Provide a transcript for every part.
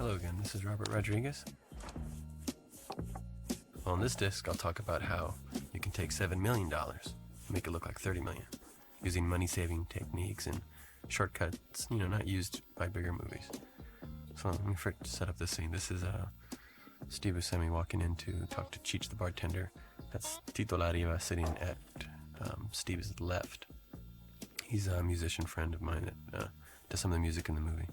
Hello again, this is Robert Rodriguez. On this disc, I'll talk about how you can take $7 million and make it look like $30 million, using money-saving techniques and shortcuts, not used by bigger movies. So let me set up this scene. This is Steve Buscemi walking in to talk to Cheech the bartender. That's Tito Lariva sitting at Steve's left. He's a musician friend of mine that does some of the music in the movie.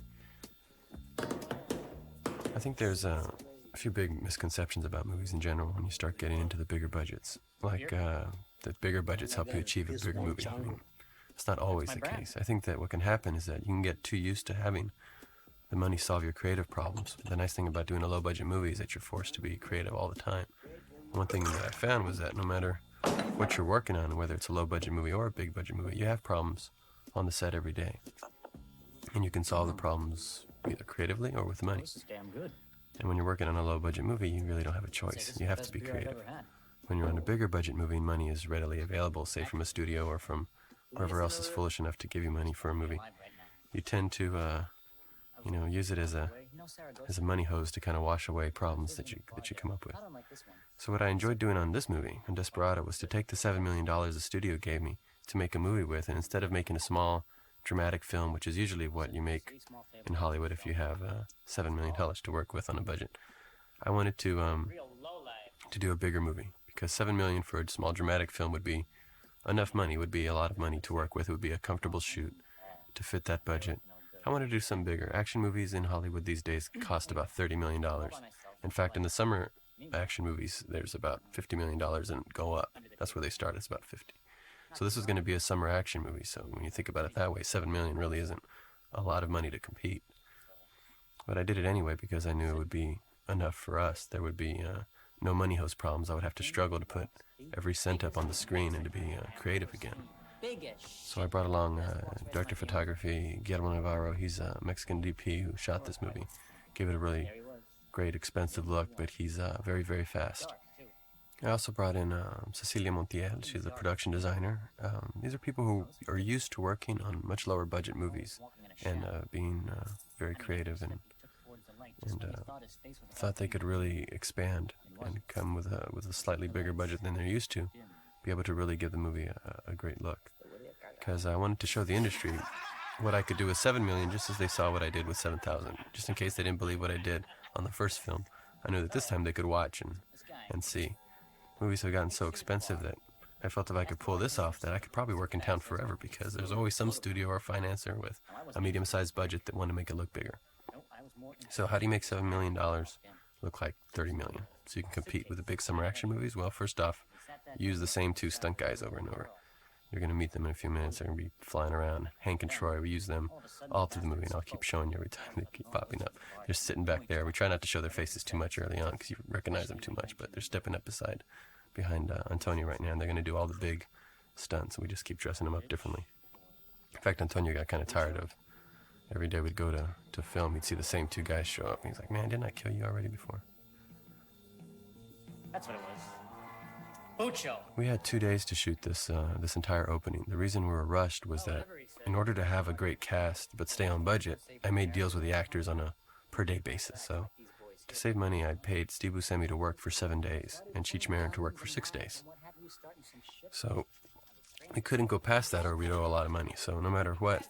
I think there's a few big misconceptions about movies in general when you start getting into the bigger budgets. Like, that bigger budgets help you achieve a bigger movie. I mean, it's not always the case. I think that what can happen is that you can get too used to having the money solve your creative problems. The nice thing about doing a low-budget movie is that you're forced to be creative all the time. One thing that I found was that no matter what you're working on, whether it's a low-budget movie or a big-budget movie, you have problems on the set every day. And you can solve the problems either creatively or with money. And when you're working on a low-budget movie, you really don't have a choice. You have to be creative. When you're on a bigger budget movie and money is readily available, say from a studio or from whoever else is foolish enough to give you money for a movie, you tend to use it as a money hose to kind of wash away problems that you come up with. So what I enjoyed doing on this movie, on Dayspahradoh, was to take the $7 million the studio gave me to make a movie with, and instead of making a small dramatic film, which is usually what you make in Hollywood if you have $7 million to work with on a budget, I wanted to do a bigger movie, because $7 million for a small dramatic film would be enough money, would be a lot of money to work with. It would be a comfortable shoot to fit that budget. I want to do some bigger. Action movies in Hollywood these days cost about $30 million. In fact, in the summer action movies, there's about $50 million and go up. That's where they start, it's about 50. So this is going to be a summer action movie. So when you think about it that way, $7 million really isn't a lot of money to compete. But I did it anyway because I knew it would be enough for us. There would be no money hose problems. I would have to struggle to put every cent up on the screen and to be creative again. So I brought along director of photography, Guillermo Navarro. He's a Mexican DP who shot this movie. Gave it a really great, expensive look, but he's very, very fast. I also brought in Cecilia Montiel. She's a production designer. These are people who are used to working on much lower budget movies and being very creative and thought they could really expand and come with a slightly bigger budget than they're used to, be able to really give the movie a great look. Because I wanted to show the industry what I could do with $7 million, just as they saw what I did with 7,000. Just in case they didn't believe what I did on the first film, I knew that this time they could watch and see. Movies have gotten so expensive that I felt if I could pull this off, that I could probably work in town forever, because there's always some studio or financer with a medium-sized budget that want to make it look bigger. So how do you make $7 million look like $30 million? So you can compete with the big summer action movies? Well, first off, use the same two stunt guys over and over. You're going to meet them in a few minutes. They're going to be flying around. Hank and Troy, we use them all through the movie, and I'll keep showing you every time they keep popping up. They're sitting back there. We try not to show their faces too much early on because you recognize them too much, but they're stepping up behind Antonio right now, and they're going to do all the big stunts, and we just keep dressing them up differently. In fact, Antonio got kind of tired of every day we'd go to film, he'd see the same two guys show up, and he's like, man, didn't I kill you already before? That's what it was. Bucho. We had 2 days to shoot this entire opening. The reason we were rushed was that in order to have a great cast but stay on budget, I made deals with the actors on a per-day basis. So to save money, I paid Steve Buscemi to work for 7 days and Cheech Marin to work for 6 days. So we couldn't go past that or we'd owe a lot of money. So no matter what,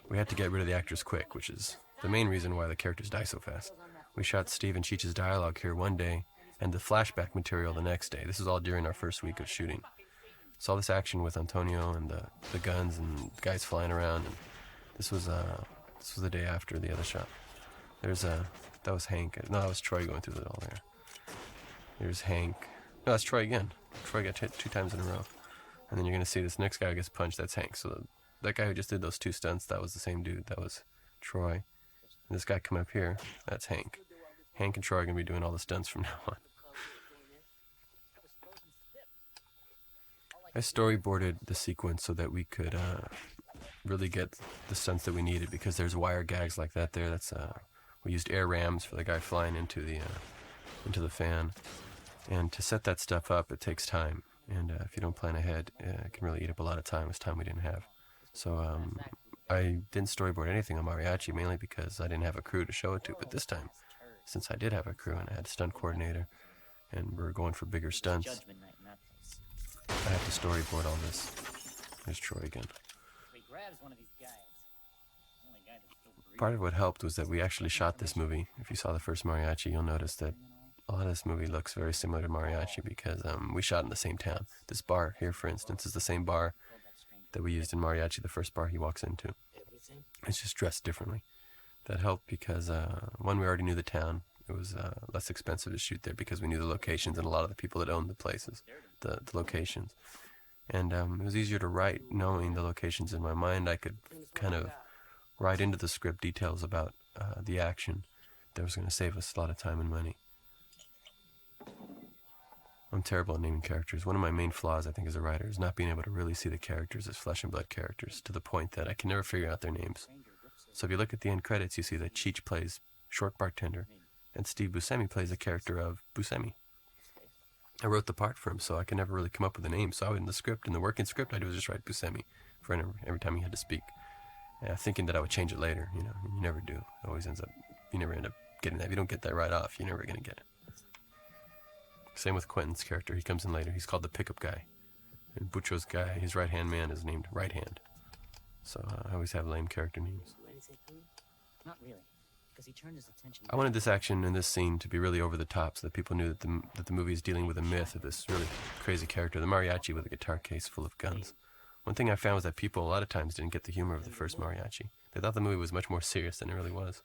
we had to get rid of the actors quick, which is the main reason why the characters die so fast. We shot Steve and Cheech's dialogue here one day, and the flashback material the next day. This is all during our first week of shooting. So all this action with Antonio and the guns and the guys flying around, and this was the day after the other shot. That was Hank. No, that was Troy going through it all there. There's Hank. No, that's Troy again. Troy got hit 2 times in a row. And then you're going to see this next guy who gets punched, that's Hank. So that guy who just did those 2 stunts, that was the same dude. That was Troy. And this guy come up here, that's Hank. Hank and Troy are going to be doing all the stunts from now on. I storyboarded the sequence so that we could really get the stunts that we needed, because there's wire gags like that there. We used air rams for the guy flying into the fan. And to set that stuff up, it takes time. And if you don't plan ahead, it can really eat up a lot of time. It's time we didn't have. So I didn't storyboard anything on mariachi, mainly because I didn't have a crew to show it to. But this time, since I did have a crew and I had a stunt coordinator, and we were going for bigger stunts, I have to storyboard all this. There's Troy again. Part of what helped was that we actually shot this movie. If you saw the first mariachi, you'll notice that a lot of this movie looks very similar to mariachi because we shot in the same town. This bar here, for instance, is the same bar that we used in mariachi, the first bar he walks into. It's just dressed differently. That helped because, one, we already knew the town. It was less expensive to shoot there because we knew the locations and a lot of the people that owned the places, the locations. And it was easier to write knowing the locations in my mind. I could kind of write into the script details about the action that was going to save us a lot of time and money. I'm terrible at naming characters. One of my main flaws, I think, as a writer is not being able to really see the characters as flesh and blood characters, to the point that I can never figure out their names. So if you look at the end credits, you see that Cheech plays Short Bartender, and Steve Buscemi plays the character of Buscemi. I wrote the part for him, so I could never really come up with a name. So in the script, in the working script, I do is just write Buscemi for every time he had to speak, thinking that I would change it later. You never do. It always ends up, you never end up getting that. If you don't get that right off, you're never going to get it. Same with Quentin's character. He comes in later. He's called the pickup guy. And Bucho's guy, his right-hand man, is named Right Hand. So I always have lame character names. Not really, because he turned his attention. I wanted this action and this scene to be really over the top so that people knew that the movie is dealing with a myth of this really crazy character, the mariachi with a guitar case full of guns. One thing I found was that people a lot of times didn't get the humor of the first mariachi. They thought the movie was much more serious than it really was.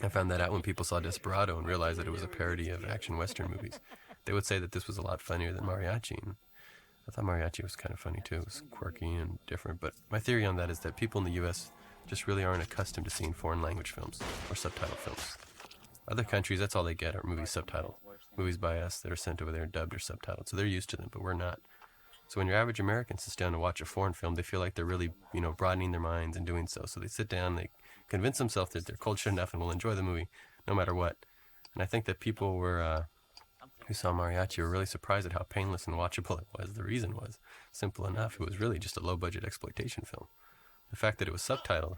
I found that out when people saw Dayspahradoh and realized that it was a parody of action western movies. They would say that this was a lot funnier than mariachi. And I thought mariachi was kind of funny too. It was quirky and different. But my theory on that is that people in the U.S. just really aren't accustomed to seeing foreign language films or subtitle films. Other countries, that's all they get are movies subtitled. Movies by us that are sent over there dubbed or subtitled. So they're used to them, but we're not. So when your average American sits down to watch a foreign film, they feel like they're really, broadening their minds and doing so. So they sit down, they convince themselves that they're cultured enough and will enjoy the movie no matter what. And I think that people who saw mariachi were really surprised at how painless and watchable it was. The reason was simple enough. It was really just a low-budget exploitation film. The fact that it was subtitled,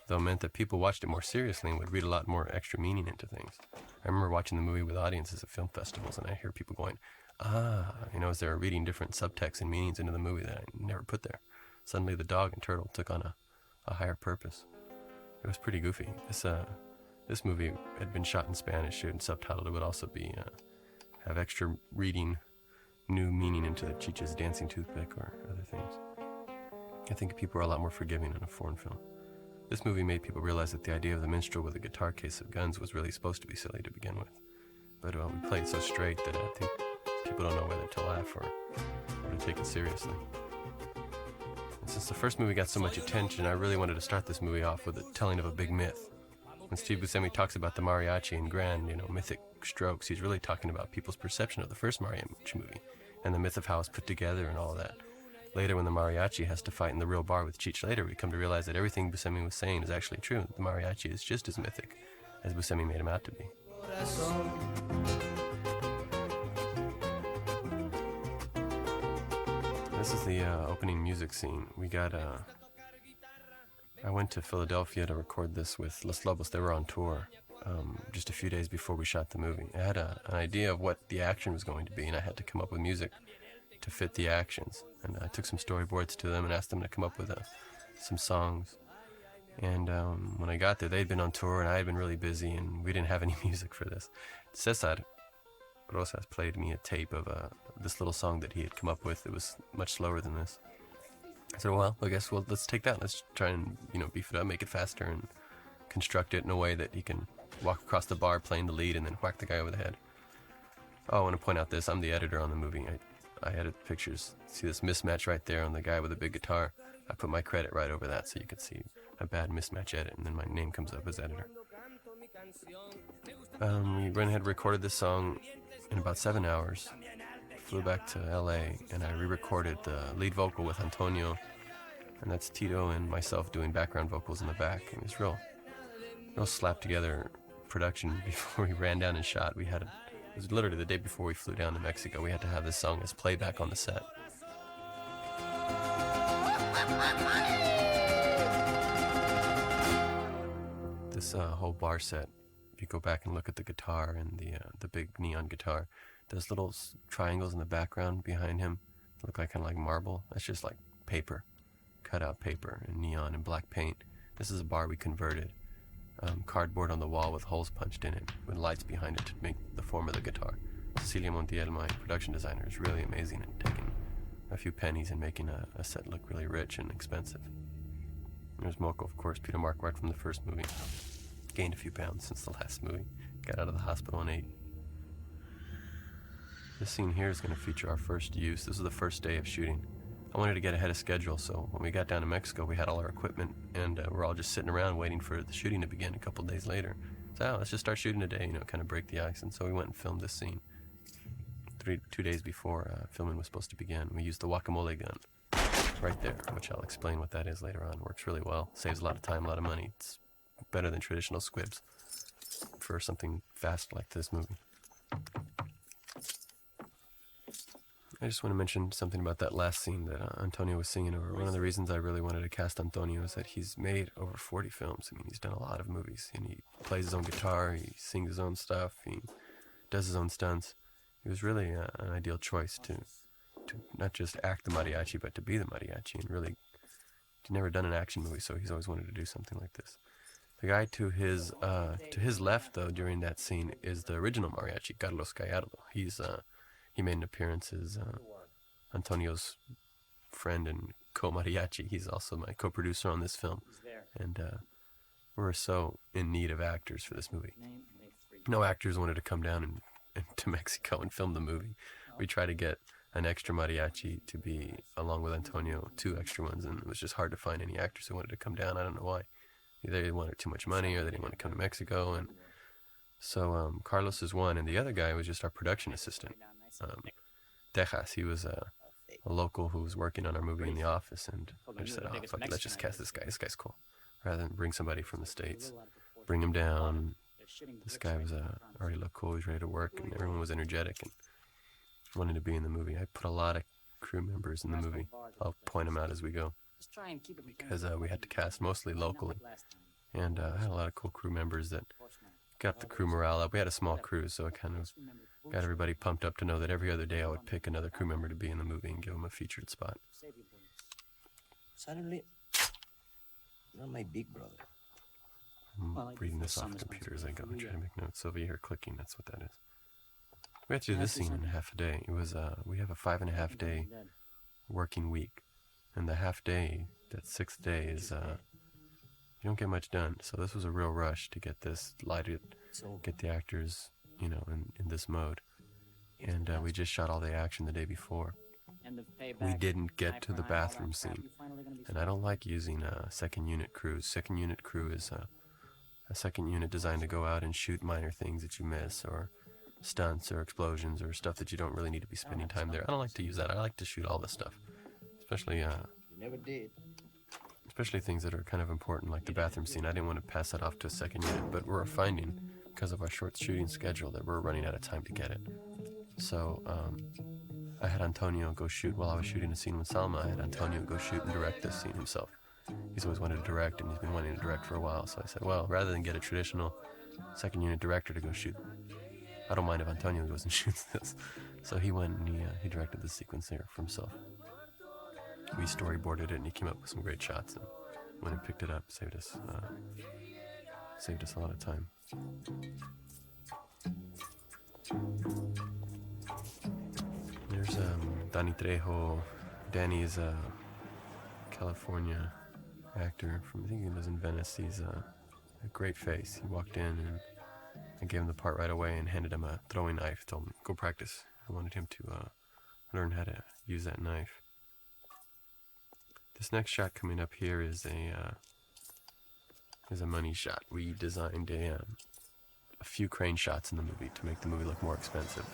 though, meant that people watched it more seriously and would read a lot more extra meaning into things. I remember watching the movie with audiences at film festivals, and I hear people going, as they were reading different subtext and meanings into the movie that I never put there. Suddenly the dog and turtle took on a higher purpose. It was pretty goofy. This movie had been shot in Spanish and subtitled. It would also be have extra reading, new meaning into the Cheech's dancing toothpick or other things. I think people are a lot more forgiving in a foreign film. This movie made people realize that the idea of the minstrel with a guitar case of guns was really supposed to be silly to begin with. But we played so straight that I think people don't know whether to laugh or to take it seriously. And since the first movie got so much attention, I really wanted to start this movie off with a telling of a big myth. When Steve Buscemi talks about the mariachi in grand, mythic strokes, he's really talking about people's perception of the first mariachi movie and the myth of how it's put together and all that. Later, when the mariachi has to fight in the real bar with Cheech later, we come to realize that everything Buscemi was saying is actually true. The mariachi is just as mythic as Buscemi made him out to be. This is the opening music scene. I went to Philadelphia to record this with Los Lobos. They were on tour just a few days before we shot the movie. I had an idea of what the action was going to be, and I had to come up with music to fit the actions. And I took some storyboards to them and asked them to come up with some songs. And when I got there, they'd been on tour, and I had been really busy, and we didn't have any music for this. Cesar Rosas played me a tape of this little song that he had come up with. It was much slower than this. I said, let's take that. Let's try and, beef it up, make it faster, and construct it in a way that he can walk across the bar playing the lead and then whack the guy over the head. Oh, I want to point out this. I'm the editor on the movie. I edit the pictures. See this mismatch right there on the guy with the big guitar? I put my credit right over that so you can see a bad mismatch edit, and then my name comes up as editor. We went ahead and recorded this song in about 7 hours. Flew back to LA, and I re-recorded the lead vocal with Antonio, and that's Tito and myself doing background vocals in the back. And it was real slapped together production before we ran down and shot. It was literally the day before we flew down to Mexico. We had to have this song as playback on the set. This whole bar set, if you go back and look at the guitar and the big neon guitar, those little triangles in the background behind him look like kind of like marble. That's just like paper, cut out paper and neon and black paint. This is a bar we converted. Cardboard on the wall with holes punched in it, with lights behind it to make the form of the guitar. Cecilia Montiel, my production designer, is really amazing at taking a few pennies and making a set look really rich and expensive. There's Moko, of course, Peter Marquardt from the first movie. Gained a few pounds since the last movie. Got out of the hospital and ate. This scene here is going to feature our first use. This is the first day of shooting. I wanted to get ahead of schedule, so when we got down to Mexico, we had all our equipment, and we're all just sitting around waiting for the shooting to begin a couple days later. So let's just start shooting today, kind of break the ice. And so we went and filmed this scene. 2 days before filming was supposed to begin. We used the guacamole gun right there, which I'll explain what that is later on. Works really well. Saves a lot of time, a lot of money. It's better than traditional squibs for something fast like this movie. I just want to mention something about that last scene that Antonio was singing over. One of the reasons I really wanted to cast Antonio is that he's made over 40 films. I mean, he's done a lot of movies, and he plays his own guitar, he sings his own stuff, he does his own stunts. He was really an ideal choice to not just act the mariachi, but to be the mariachi. And really, he'd never done an action movie, so he's always wanted to do something like this. The guy to his left, though, during that scene is the original mariachi, Carlos Gallardo. He made an appearance as Antonio's friend and co-mariachi. He's also my co-producer on this film. And we're so in need of actors for this movie. No actors wanted to come down to Mexico and film the movie. We tried to get an extra mariachi to be, along with Antonio, 2 extra ones, and it was just hard to find any actors who wanted to come down. I don't know why. Either they wanted too much money or they didn't want to come to Mexico. And so Carlos is one, and the other guy was just our production assistant. Tejas, he was a local who was working on our movie in the office, and I just said, oh, fuck it, let's just cast this guy. This guy's cool. Rather than bring somebody from the States, bring him down. This guy was already looked cool, he was ready to work, and everyone was energetic and wanted to be in the movie. I put a lot of crew members in the movie. I'll point them out as we go, because we had to cast mostly locally, and I had a lot of cool crew members that got the crew morale up. We had a small crew, so it kind of got everybody pumped up to know that every other day I would pick another crew member to be in the movie and give them a featured spot. Suddenly, you're my big brother. I'm reading this off the computer as I go. I'm trying to make notes. So if you hear clicking, that's what that is. We had to do this scene in half a day. It was we have a 5.5 day working week, and the half day, that 6th day, is you don't get much done. So this was a real rush to get this lighted, get the actors, in this mode. And we just shot all the action the day before. We didn't get to the bathroom scene, and I don't like using second unit crews. Second unit crew is a second unit designed to go out and shoot minor things that you miss, or stunts or explosions or stuff that you don't really need to be spending time there. I don't like to use that. I like to shoot all this stuff, especially things that are kind of important, like the bathroom scene. I didn't want to pass that off to a second unit, but we're finding, because of our short shooting schedule, that we're running out of time to get it. So I had Antonio go shoot while I was shooting a scene with Salma. I had Antonio go shoot and direct this scene himself. He's always wanted to direct, and he's been wanting to direct for a while. So I said, well, rather than get a traditional second unit director to go shoot, I don't mind if Antonio goes and shoots this. So he went and he directed the sequence there for himself. We storyboarded it, and he came up with some great shots, and went and picked it up. Saved us a lot of time. There's Danny Trejo. Danny is a California actor from, I think he lives in Venice. He's a great face. He walked in, and I gave him the part right away and handed him a throwing knife. Told him, go practice. I wanted him to learn how to use that knife. This next shot coming up here is a money shot. We designed a few crane shots in the movie to make the movie look more expensive.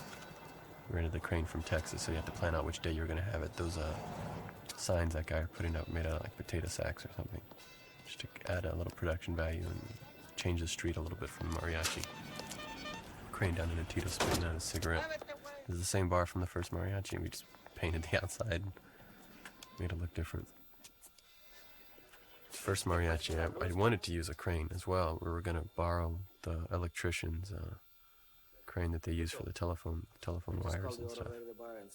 We rented the crane from Texas, so you have to plan out which day you're going to have it. Those signs that guy putting up made out of like potato sacks or something, just to add a little production value and change the street a little bit from the mariachi. Crane down in a Tito spitting out a cigarette. This is the same bar from the first mariachi. We just painted the outside and made it look different. first mariachi, I wanted to use a crane as well. We were going to borrow the electrician's crane that they use for the telephone wires and stuff.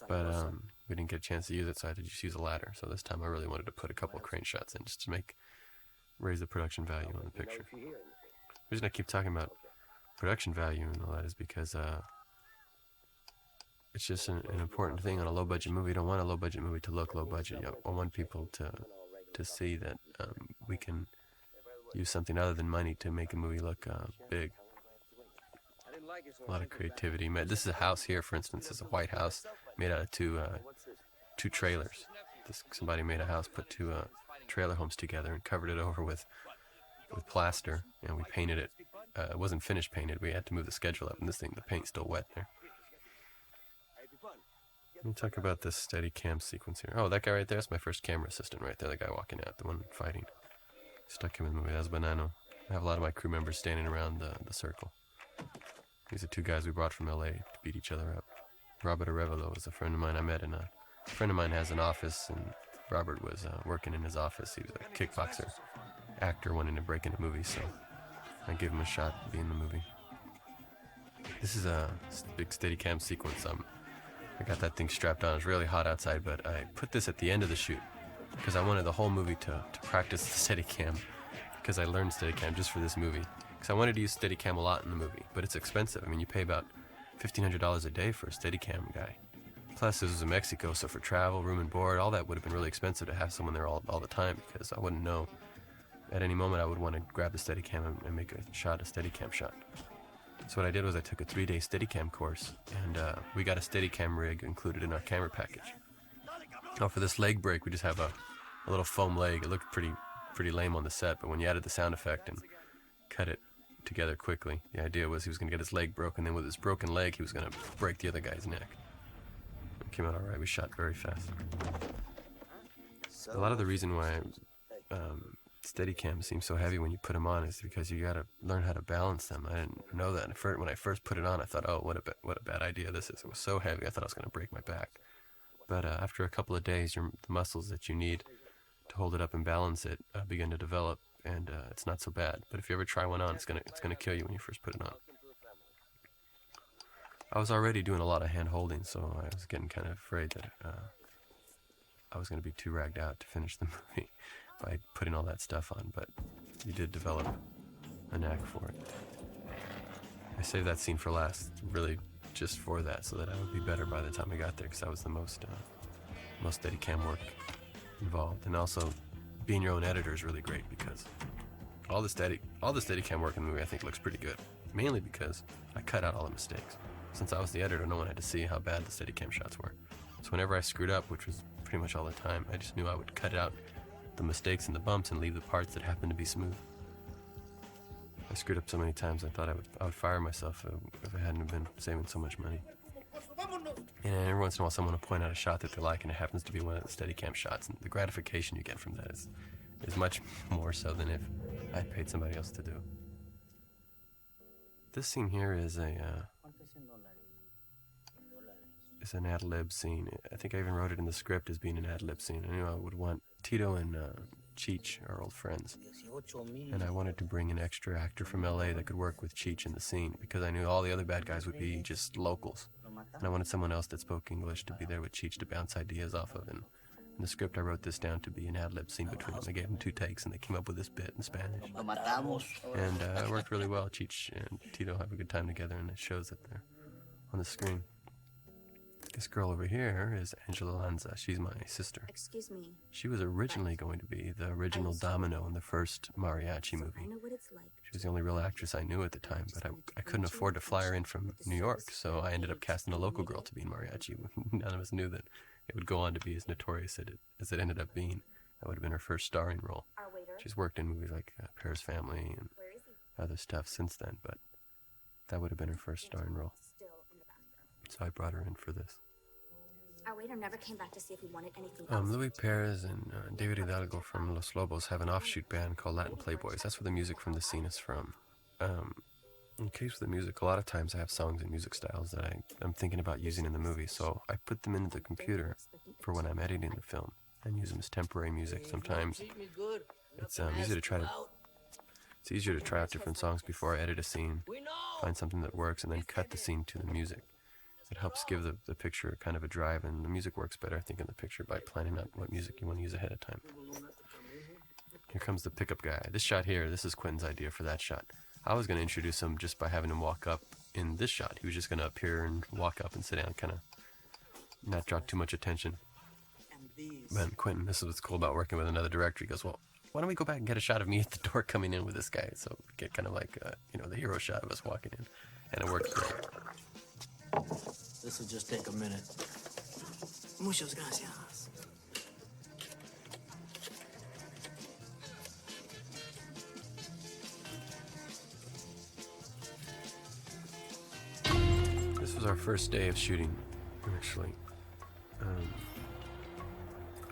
But we didn't get a chance to use it, so I had to just use a ladder. So this time I really wanted to put a couple of crane shots in just to raise the production value on the picture. The reason I keep talking about production value and all that is because it's just an important thing on a low-budget movie. You don't want a low-budget movie to look low-budget. I want people to see that we can use something other than money to make a movie look big. A lot of creativity. This is a house here, for instance. It's a white house made out of two trailers. Somebody made a house, put two trailer homes together and covered it over with plaster, and we painted it. It wasn't finished painted. We had to move the schedule up, and the paint's still wet there. Let me talk about this steady cam sequence here. Oh, that guy right there is my first camera assistant right there, the guy walking out, the one fighting. Stuck him in the movie. That was Banano. I have a lot of my crew members standing around the circle. These are two guys we brought from LA to beat each other up. Robert Arevalo is a friend of mine I met a friend of mine has an office, and Robert was working in his office. He was a kickboxer, actor wanting to break into movies, so I gave him a shot to be in the movie. This is a big Steadicam sequence. I got that thing strapped on. It's really hot outside, but I put this at the end of the shoot because I wanted the whole movie to practice the Steadicam, because I learned Steadicam just for this movie. Because I wanted to use Steadicam a lot in the movie, but it's expensive. I mean, you pay about $1,500 a day for a Steadicam guy. Plus, this was in Mexico, so for travel, room and board, all that would have been really expensive to have someone there all the time, because I wouldn't know. At any moment, I would want to grab the Steadicam and make a Steadicam shot. So what I did was I took a 3-day Steadicam course, and we got a Steadicam rig included in our camera package. Now for this leg break, we just have a little foam leg. It looked pretty lame on the set, but when you added the sound effect and cut it together quickly, the idea was he was going to get his leg broken, then with his broken leg, he was going to break the other guy's neck. It came out all right. We shot very fast. A lot of the reason why Steadicam seems so heavy when you put them on is because you got to learn how to balance them. I didn't know that. When I first put it on, I thought, oh, what a bad idea this is. It was so heavy, I thought I was going to break my back. But after a couple of days, the muscles that you need to hold it up and balance it begin to develop, and it's not so bad. But if you ever try one on, it's gonna kill you when you first put it on. I was already doing a lot of hand holding, so I was getting kind of afraid that I was going to be too ragged out to finish the movie by putting all that stuff on, but you did develop a knack for it. I saved that scene for last, really just for that, so that I would be better by the time I got there, because that was the most Steadicam work involved. And also, being your own editor is really great, because all the Steadicam work in the movie I think looks pretty good, mainly because I cut out all the mistakes. Since I was the editor, no one had to see how bad the Steadicam shots were. So whenever I screwed up, which was pretty much all the time, I just knew I would cut out the mistakes and the bumps and leave the parts that happened to be smooth. I screwed up so many times I thought I would fire myself if I hadn't been saving so much money. And every once in a while someone will point out a shot that they like, and it happens to be one of the Steadicam shots, and the gratification you get from that is much more so than if I'd paid somebody else to do. This scene here is an ad-lib scene. I think I even wrote it in the script as being an ad-lib scene. I knew I would want Tito and Cheech, our old friends, and I wanted to bring an extra actor from LA that could work with Cheech in the scene, because I knew all the other bad guys would be just locals, and I wanted someone else that spoke English to be there with Cheech to bounce ideas off of. And in the script I wrote this down to be an ad-lib scene between them. I gave them 2 takes and they came up with this bit in Spanish, and it worked really well. Cheech and Tito have a good time together, and it shows that they're on the screen. This girl over here is Angela Lanza. She's my sister. Excuse me. She was originally going to be the original Domino in the first mariachi movie. I know what it's like. She was the only real actress I knew at the time, but I couldn't afford to fly her in from New York, so I ended up casting a local girl to be in mariachi. None of us knew that it would go on to be as notorious as it ended up being. That would have been her first starring role. She's worked in movies like Paris Family and other stuff since then, but that would have been her first starring role. So I brought her in for this. Our waiter never came back to see if we wanted anything else. Louis Perez and David Hidalgo from Los Lobos have an offshoot band called Latin Playboys. That's where the music from the scene is from. In case of the music, a lot of times I have songs and music styles that I'm thinking about using in the movie, so I put them into the computer for when I'm editing the film and use them as temporary music. Sometimes It's it's easier to try out different songs before I edit a scene, find something that works, and then cut the scene to the music. It helps give the picture kind of a drive, and the music works better, I think, in the picture by planning out what music you want to use ahead of time. Here comes the pickup guy. This shot here, this is Quentin's idea for that shot. I was going to introduce him just by having him walk up in this shot. He was just going to appear and walk up and sit down, kind of not draw too much attention. But Quentin, this is what's cool about working with another director. He goes, well, why don't we go back and get a shot of me at the door coming in with this guy? So we get kind of like, the hero shot of us walking in. And it worked great. This will just take a minute. Muchas gracias. This was our first day of shooting, actually.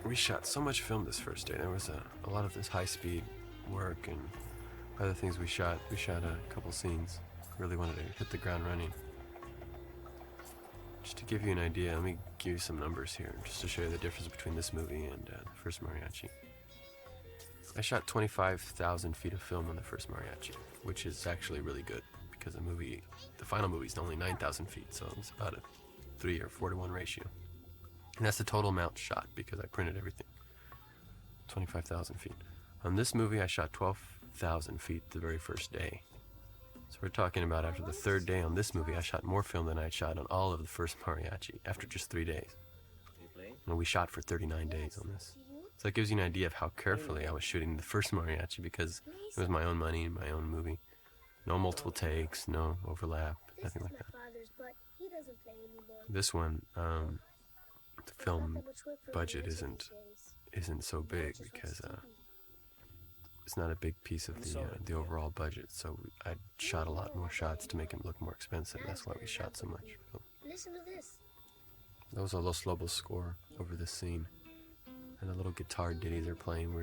We shot so much film this first day. There was a lot of this high-speed work and other things we shot. We shot a couple scenes. Really wanted to hit the ground running. Just to give you an idea, let me give you some numbers here, just to show you the difference between this movie and the first Mariachi. I shot 25,000 feet of film on the first Mariachi, which is actually really good, because the final movie is only 9,000 feet, so it's about a 3 or 4 to 1 ratio. And that's the total amount shot, because I printed everything. 25,000 feet. On this movie, I shot 12,000 feet the very first day. So we're talking about after the third day on this movie, I shot more film than I had shot on all of the first Mariachi, after just 3 days. And we shot for 39 days on this. So that gives you an idea of how carefully I was shooting the first Mariachi, because it was my own money, my own movie. No multiple takes, no overlap, nothing like that. This one, the film budget isn't so big, because it's not a big piece of the overall budget. So I shot a lot more shots to make it look more expensive. That's why we shot so much. Listen to this. That was a Los Lobos score over this scene, and the little guitar ditties they're playing.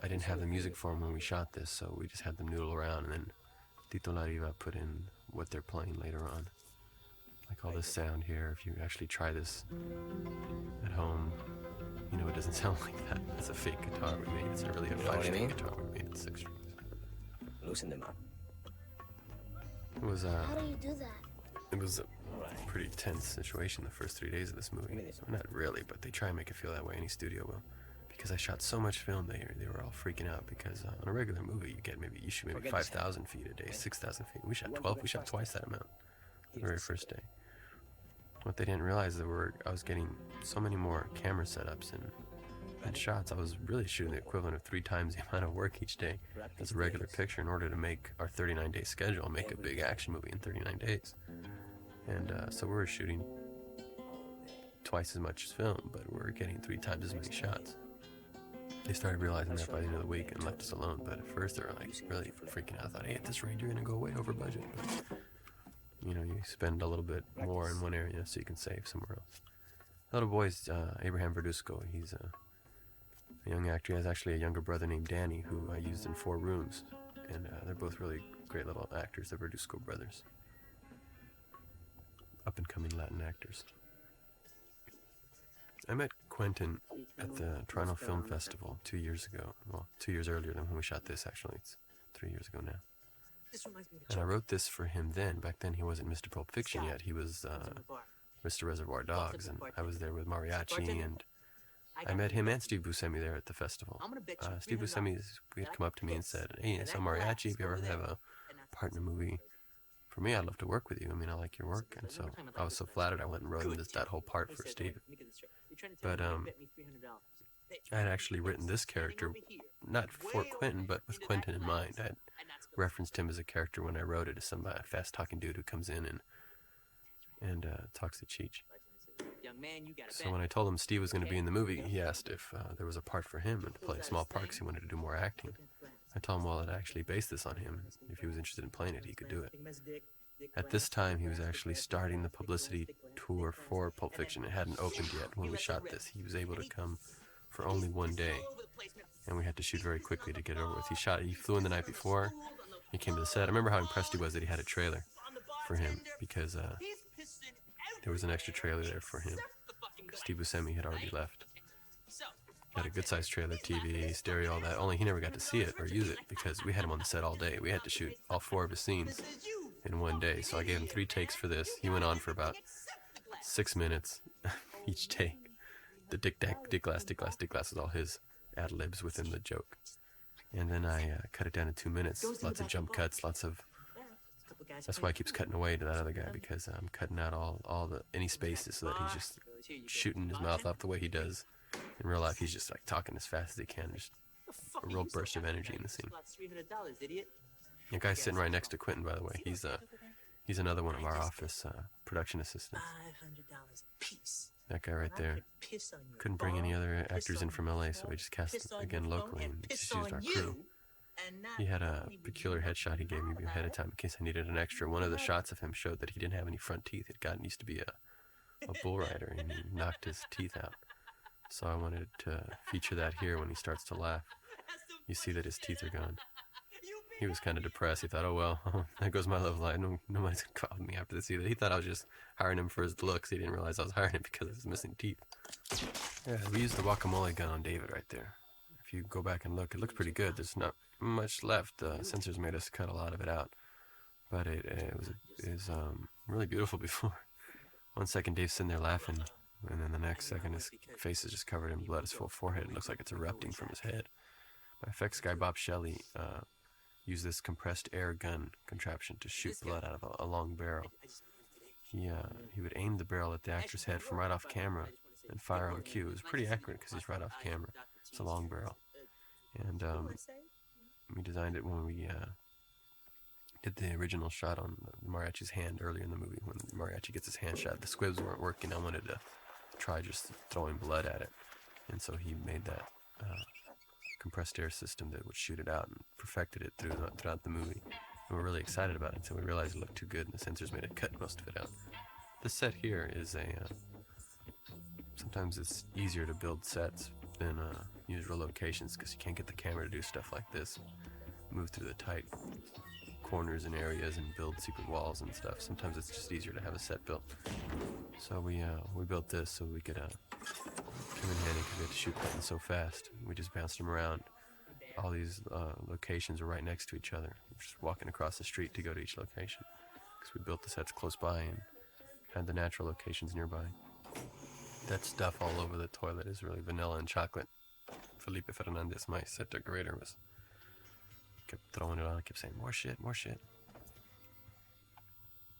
I didn't have the music for them when we shot this, so we just had them noodle around, and then Tito Lariva put in what they're playing later on. Like all this sound here, if you actually try this at home, it doesn't sound like that. It's a fake guitar we made. It's not really a 5-string guitar we made. It's 6 strings. Loosen them up. It was How do you do that? It was a pretty tense situation the first 3 days of this movie. Well, not really, but they try and make it feel that way. Any studio will, because I shot so much film. They were all freaking out, because on a regular movie you shoot maybe 5,000 feet a day, 6,000 feet. We shot 12. We shot twice that amount the very first day. What they didn't realize is I was getting so many more camera setups and shots. I was really shooting the equivalent of 3 times the amount of work each day as a regular picture, in order to make our 39-day schedule, make a big action movie in 39 days. And so we were shooting twice as much film, but we were getting 3 times as many shots. They started realizing that by the end of the week and left us alone. But at first they were like really freaking out. I thought, hey, at this rate you're gonna go way over budget. But you spend a little bit more in one area so you can save somewhere else. The little boy's Abraham Verduzco. He's a young actor. He has actually a younger brother named Danny, who I used in 4 Rooms. And they're both really great little actors, the Verduzco brothers. Up-and-coming Latin actors. I met Quentin at the Toronto Film Festival 2 years ago. Well, 2 years earlier than when we shot this, actually. It's 3 years ago now. And I wrote this for him then. Back then he wasn't Mr. Pulp Fiction yet. He was Mr. Reservoir Dogs, and I was there with Mariachi, and I met him and Steve Buscemi there at the festival. Steve Buscemi had come up to me and said, hey, I saw Mariachi. If you ever have a part in a movie for me, I'd love to work with you. I mean, I like your work. And so I was so flattered, I went and wrote him that whole part for Steve. But I had actually written this character, not for Quentin, but with Quentin in mind. I had referenced him as a character when I wrote it, as some fast-talking dude who comes in and talks to Cheech. So when I told him Steve was going to be in the movie, he asked if there was a part for him and to play a small part because he wanted to do more acting. I told him, well, I'd actually based this on him. If he was interested in playing it, he could do it. At this time, he was actually starting the publicity tour for Pulp Fiction. It hadn't opened yet when we shot this. He was able to come for only 1 day, and we had to shoot very quickly to get it over with. He flew in the night before. He came to the set. I remember how impressed he was that he had a trailer for him, because there was an extra trailer there for him. Steve Buscemi had already left. Had a good-sized trailer, TV, stereo, all that. Only he never got to see it or use it because we had him on the set all day. We had to shoot all 4 of his scenes in one day. So I gave him 3 takes for this. He went on for about 6 minutes each take. The dick glass was all his ad-libs within the joke. And then I cut it down to 2 minutes. Lots of jump cuts, lots of... That's why he keeps cutting away to that other guy, because I'm cutting out any spaces so that he's just shooting his mouth off the way he does. In real life, he's just like talking as fast as he can, just a real burst of energy in the scene. The guy's sitting right next to Quentin, by the way. He's another one of our office production assistants. That guy right there. Couldn't bring any other actors in from LA, so we just cast again locally and just used our crew. He had a peculiar headshot he gave me ahead of time in case I needed an extra. One of the shots of him showed that he didn't have any front teeth. He used to be a bull rider, and he knocked his teeth out. So I wanted to feature that here when he starts to laugh. You see that his teeth are gone. He was kind of depressed. He thought, oh well, there goes my love life. Nobody's going to call me after this either. He thought I was just hiring him for his looks. He didn't realize I was hiring him because of his missing teeth. Yeah, we used the guacamole gun on David right there. If you go back and look, it looks pretty good. There's not much left. The censors made us cut a lot of it out. But it was really beautiful before. 1 second Dave's sitting there laughing, and then the next second his face is just covered in blood. His full forehead, it looks like it's erupting from his head. My effects guy Bob Shelley used this compressed air gun contraption to shoot blood out of a long barrel. He would aim the barrel at the actor's head from right off camera and fire on cue. It was pretty accurate because he's right off camera. It's a long barrel. And we designed it when we did the original shot on the mariachi's hand earlier in the movie. When the mariachi gets his hand shot, the squibs weren't working. I wanted to try just throwing blood at it. And so he made that compressed air system that would shoot it out and perfected it throughout the movie. And we're really excited about it until we realized it looked too good and the censors made it cut most of it out. This set here is sometimes it's easier to build sets than use real locations because you can't get the camera to do stuff like this. Move through the tight corners and areas and build secret walls and stuff. Sometimes it's just easier to have a set built. So we built this so we could come in handy because we had to shoot Quentin so fast. We just bounced them around. All these locations are right next to each other. We're just walking across the street to go to each location because we built the sets close by and had the natural locations nearby. That stuff all over the toilet is really vanilla and chocolate. Felipe Fernandez, my set decorator, kept throwing it on. I kept saying, more shit, more shit.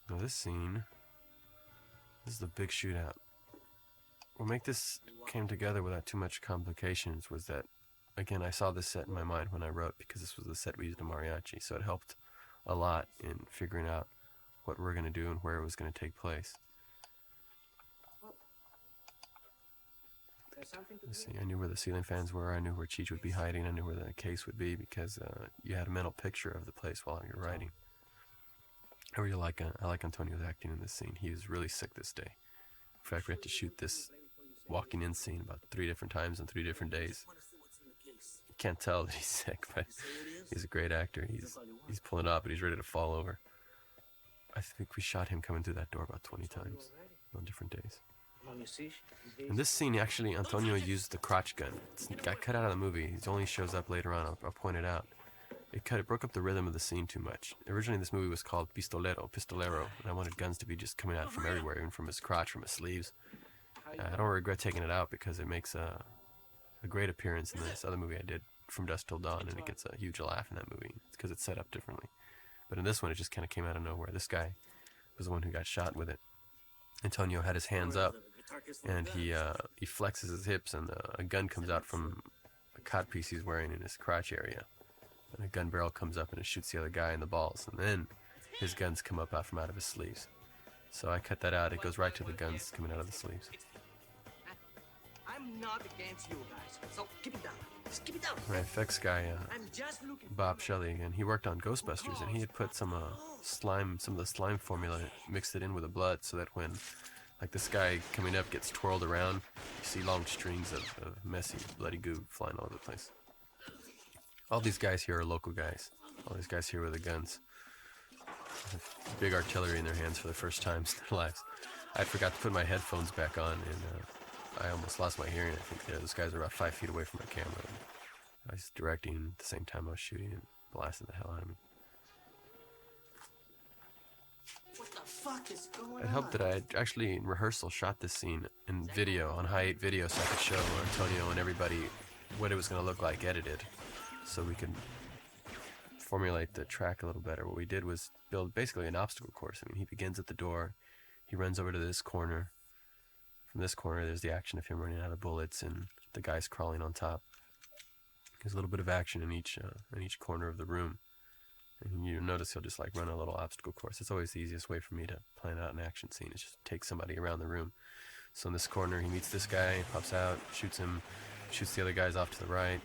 Now this scene, this is the big shootout. What made this came together without too much complications was that, again, I saw this set in my mind when I wrote because this was the set we used in mariachi, so it helped a lot in figuring out what we're going to do and where it was going to take place. Let's see, I knew where the ceiling fans were, I knew where Cheech would be hiding, I knew where the case would be because you had a mental picture of the place while you're writing. I really like Antonio's acting in this scene. He was really sick this day. In fact, we had to shoot this walking in scene about 3 different times on 3 different days. You can't tell that he's sick, but he's a great actor. He's pulling up, but he's ready to fall over. I think we shot him coming through that door about 20 times on different days. In this scene, actually, Antonio used the crotch gun. It got cut out of the movie. It only shows up later on. I'll point it out. It broke up the rhythm of the scene too much. Originally, this movie was called Pistolero, and I wanted guns to be just coming out from everywhere, even from his crotch, from his sleeves. I don't regret taking it out because it makes a great appearance in this other movie I did, From Dusk Till Dawn, and it gets a huge laugh in that movie. It's because it's set up differently. But in this one, it just kind of came out of nowhere. This guy was the one who got shot with it. Antonio had his hands up, and he flexes his hips, and a gun comes out from a codpiece he's wearing in his crotch area. And a gun barrel comes up and it shoots the other guy in the balls, and then his guns come up out of his sleeves. So I cut that out. It goes right to the guns coming out of the sleeves. I'm not against you guys, so keep it down. Just keep it down. My effects guy, Bob Shelley, again, he worked on Ghostbusters, and he had put some of the slime formula, mixed it in with the blood, so that when, like, this guy coming up gets twirled around, you see long strings of messy, bloody goo flying all over the place. All these guys here are local guys. All these guys here with the guns. Big artillery in their hands for the first time in their lives. I forgot to put my headphones back on, and I almost lost my hearing. I think those guys were about 5 feet away from my camera. I was directing at the same time I was shooting and blasted the hell out of me. What the fuck is going on? It helped that I had actually in rehearsal shot this scene in video, on high 8 video, so I could show Antonio and everybody what it was going to look like edited, so we could formulate the track a little better. What we did was build basically an obstacle course. I mean, he begins at the door, he runs over to this corner. From this corner, there's the action of him running out of bullets and the guys crawling on top. There's a little bit of action in each corner of the room. And you notice he'll just like run a little obstacle course. It's always the easiest way for me to plan out an action scene, is just take somebody around the room. So in this corner, he meets this guy, pops out, shoots him, shoots the other guys off to the right.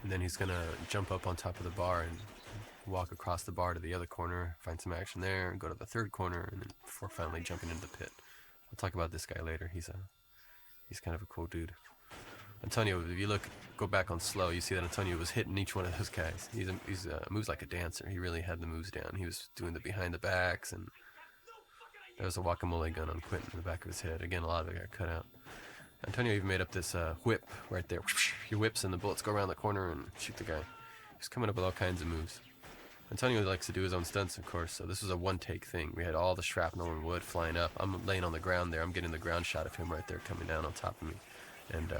And then he's gonna jump up on top of the bar and walk across the bar to the other corner, find some action there, and go to the third corner, and then before finally jumping into the pit. I'll talk about this guy later. He's kind of a cool dude. Antonio, if you go back on slow, you see that Antonio was hitting each one of those guys. He moves like a dancer. He really had the moves down. He was doing the behind the backs, and there was a guacamole gun on Quentin in the back of his head. Again, a lot of it got cut out. Antonio even made up this whip right there. He whips and the bullets go around the corner and shoot the guy. He's coming up with all kinds of moves. Antonio likes to do his own stunts, of course, so this was a one-take thing. We had all the shrapnel and wood flying up. I'm laying on the ground there. I'm getting the ground shot of him right there coming down on top of me. And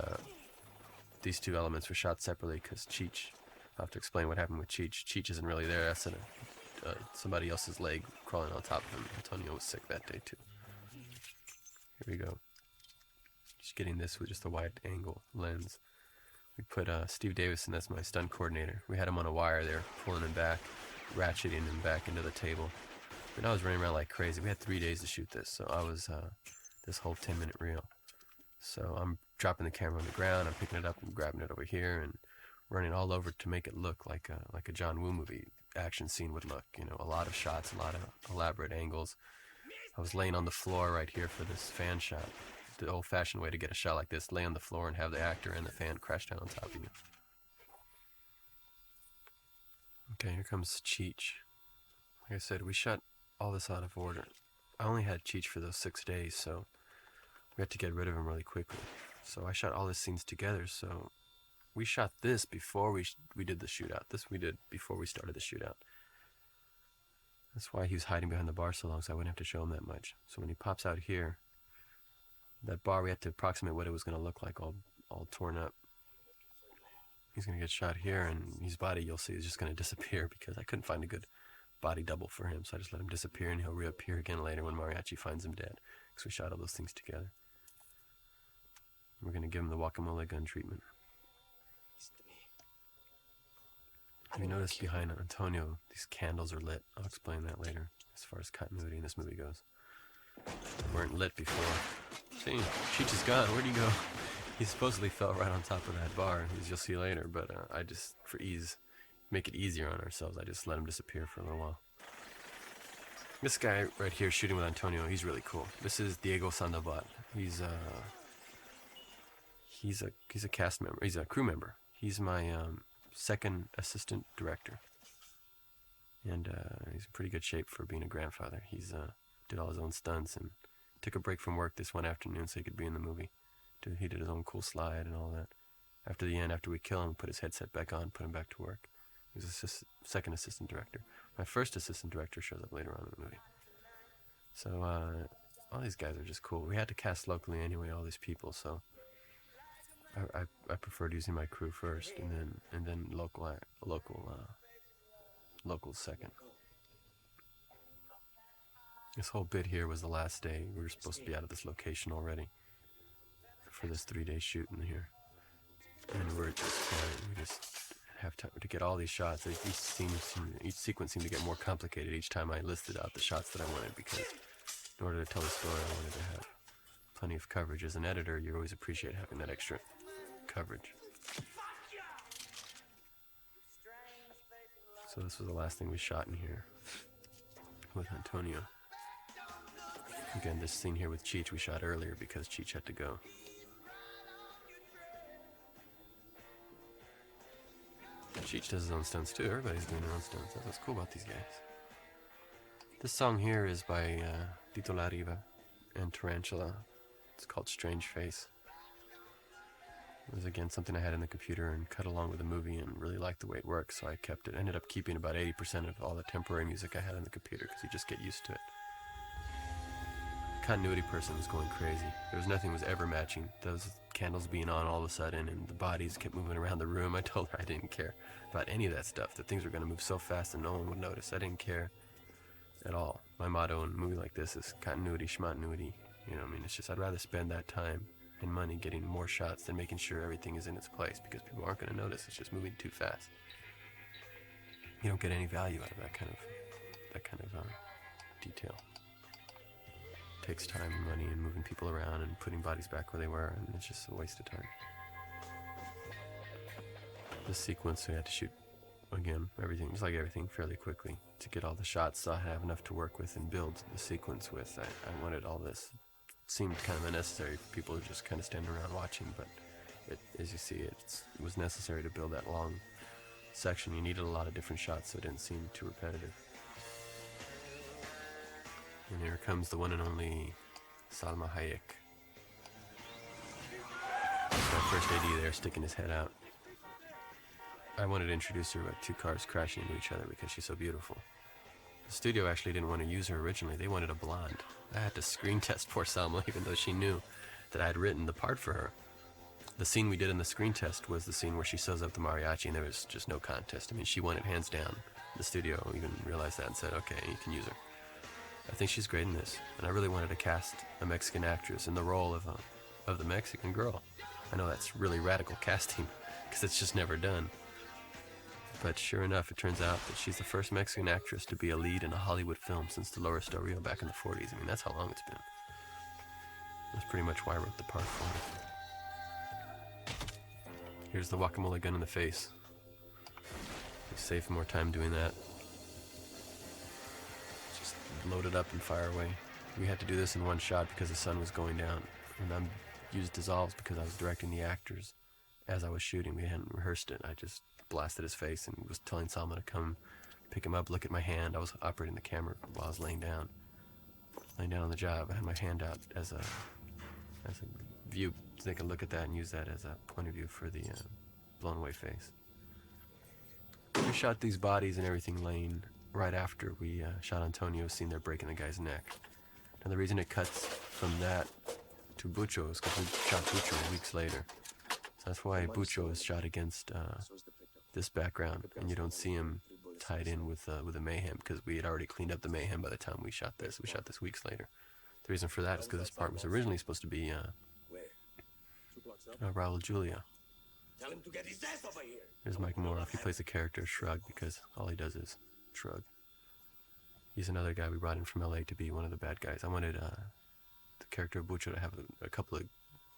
these two elements were shot separately because Cheech, I'll have to explain what happened with Cheech. Cheech isn't really there. That's somebody else's leg crawling on top of him. Antonio was sick that day, too. Here we go. Just getting this with just a wide angle lens. We put Steve Davison, that's my stunt coordinator. We had him on a wire there, pulling him back, ratcheting him back into the table. And I was running around like crazy. We had 3 days to shoot this, so I was this whole 10-minute reel. So I'm dropping the camera on the ground, I'm picking it up and grabbing it over here and running all over to make it look like a John Woo movie action scene would look. You know, a lot of shots, a lot of elaborate angles. I was laying on the floor right here for this fan shot. The old-fashioned way to get a shot like this, lay on the floor and have the actor and the fan crash down on top of you. Okay, here comes Cheech. Like I said, we shot all this out of order. I only had Cheech for those 6 days, so we had to get rid of him really quickly. So I shot all his scenes together, so we shot this before we did the shootout. This we did before we started the shootout. That's why he was hiding behind the bar so long, so I wouldn't have to show him that much. So when he pops out here, that bar, we had to approximate what it was going to look like, all torn up. He's going to get shot here, and his body, you'll see, is just going to disappear because I couldn't find a good body double for him, so I just let him disappear, and he'll reappear again later when Mariachi finds him dead, because we shot all those things together. We're going to give him the guacamole gun treatment. Have you noticed behind Antonio, these candles are lit? I'll explain that later, as far as continuity in this movie goes. They weren't lit before. See, Cheech is gone. Where'd he go? He supposedly fell right on top of that bar, as you'll see later, but I just, for ease, make it easier on ourselves, I just let him disappear for a little while. This guy right here shooting with Antonio, he's really cool. This is Diego Sandoval. He's a cast member. He's a crew member. He's my second assistant director. And he's in pretty good shape for being a grandfather. He's did all his own stunts and took a break from work this one afternoon so he could be in the movie. He did his own cool slide and all that. After the end, after we kill him, put his headset back on, put him back to work. He was a second assistant director. My first assistant director shows up later on in the movie. So all these guys are just cool. We had to cast locally anyway, all these people, so I preferred using my crew first and then locals second. This whole bit here was the last day. We were supposed to be out of this location already for this 3-day shoot in here. And we just have time to get all these shots. Each sequence seemed to get more complicated each time I listed out the shots that I wanted, because in order to tell the story, I wanted to have plenty of coverage. As an editor, you always appreciate having that extra coverage. So this was the last thing we shot in here with Antonio. Again, this scene here with Cheech we shot earlier because Cheech had to go. Cheech does his own stunts too. Everybody's doing their own stunts. That's what's cool about these guys. This song here is by Tito La Riva and Tarantula. It's called Strange Face. It was, again, something I had in the computer and cut along with the movie and really liked the way it worked, so I kept it. Ended up keeping about 80% of all the temporary music I had in the computer because you just get used to it. Continuity person was going crazy. There was nothing was ever matching. Those candles being on all of a sudden and the bodies kept moving around the room. I told her I didn't care about any of that stuff, that things were going to move so fast and no one would notice. I didn't care at all. My motto in a movie like this is continuity, schmontinuity. You know what I mean? It's just I'd rather spend that time and money getting more shots than making sure everything is in its place because people aren't going to notice. It's just moving too fast. You don't get any value out of that kind of detail. It takes time and money and moving people around and putting bodies back where they were, and it's just a waste of time. This sequence we had to shoot again, everything, just like everything, fairly quickly to get all the shots so I have enough to work with and build the sequence with. I wanted all this. It seemed kind of unnecessary for people to just kind of stand around watching, but as you see, it was necessary to build that long section. You needed a lot of different shots so it didn't seem too repetitive. And here comes the one and only Salma Hayek. That's my first AD there, sticking his head out. I wanted to introduce her with two cars crashing into each other because she's so beautiful. The studio actually didn't want to use her originally. They wanted a blonde. I had to screen test poor Salma, even though she knew that I had written the part for her. The scene we did in the screen test was the scene where she sews up the mariachi, and there was just no contest. I mean, she won it hands down. The studio even realized that and said, okay, you can use her. I think she's great in this, and I really wanted to cast a Mexican actress in the role of the Mexican girl. I know that's really radical casting, because it's just never done. But sure enough, it turns out that she's the first Mexican actress to be a lead in a Hollywood film since Dolores Del Rio back in the 40s. I mean, that's how long it's been. That's pretty much why I wrote the part for her. Here's the guacamole gun in the face. We save more time doing that. Just load it up and fire away. We had to do this in one shot because the sun was going down. And I used dissolves because I was directing the actors as I was shooting. We hadn't rehearsed it. I just blasted his face and was telling Salma to come pick him up, look at my hand. I was operating the camera while I was laying down on the job. I had my hand out as a view so they can look at that and use that as a point of view for the blown away face. We shot these bodies and everything laying right after we shot Antonio's scene there breaking the guy's neck. And the reason it cuts from that to Bucho is because we shot Bucho weeks later. So that's why Bucho is shot against this background, and you don't see him tied in with the mayhem because we had already cleaned up the mayhem by the time we shot this. We shot this weeks later. The reason for that is because this part was originally supposed to be Raul Julia. Tell him to get his ass over here. There's Mike Moroff. He plays the character Shrug because all he does is shrug. He's another guy we brought in from LA to be one of the bad guys. I wanted the character of Bucho to have a couple of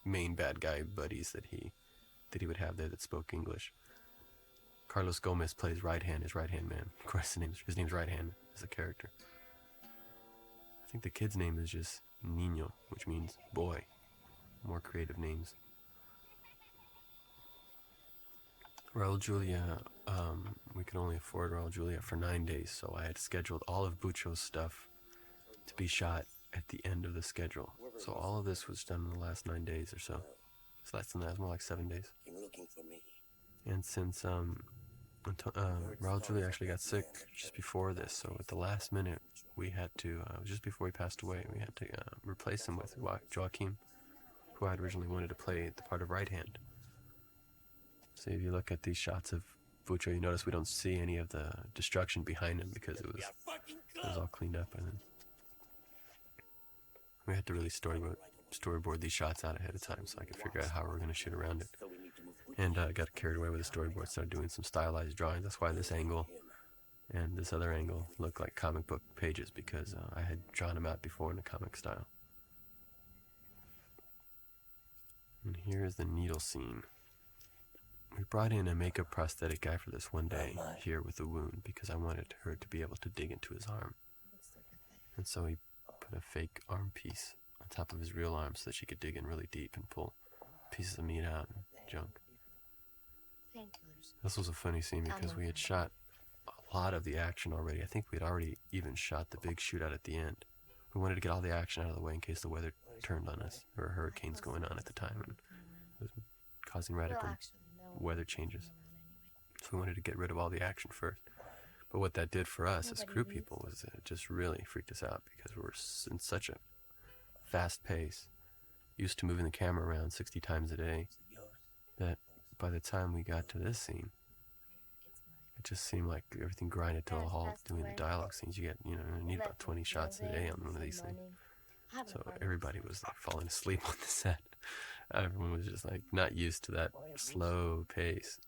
main bad guy buddies that he would have there that spoke English. Carlos Gomez plays his right hand man. Of course, his name's Right Hand as a character. I think the kid's name is just Niño, which means boy. More creative names. Raul Julia, we could only afford Raul Julia for 9 days, so I had scheduled all of Bucho's stuff to be shot at the end of the schedule. So all of this was done in the last 9 days or so. It's less than that, it's more like 7 days. And since Raul Julia actually got sick just before this, so at the last minute we had to, just before he passed away, we had to replace him with Joaquin, who I had originally wanted to play the part of Right Hand. So if you look at these shots of Bucho, you notice we don't see any of the destruction behind him because it was all cleaned up. And then we had to really storyboard these shots out ahead of time so I could figure out how we were going to shoot around it. And I got carried away with the storyboard, started doing some stylized drawings. That's why this angle and this other angle look like comic book pages, because I had drawn them out before in a comic style. And here's the needle scene. We brought in a makeup prosthetic guy for this one day here with the wound because I wanted her to be able to dig into his arm. And so he put a fake arm piece on top of his real arm so that she could dig in really deep and pull pieces of meat out and junk. This was a funny scene because we had shot a lot of the action already. I think we had already even shot the big shootout at the end. We wanted to get all the action out of the way in case the weather turned on us. There were hurricanes going on at the time, and it was causing radical weather changes. So we wanted to get rid of all the action first. But what that did for us as crew people was it just really freaked us out because we were in such a fast pace, used to moving the camera around 60 times a day, that by the time we got to this scene, it just seemed like everything grinded to a halt doing the dialogue scenes. You need about 20 shots a day on one of these things. So everybody was like falling asleep on the set. Everyone was just like not used to that slow pace.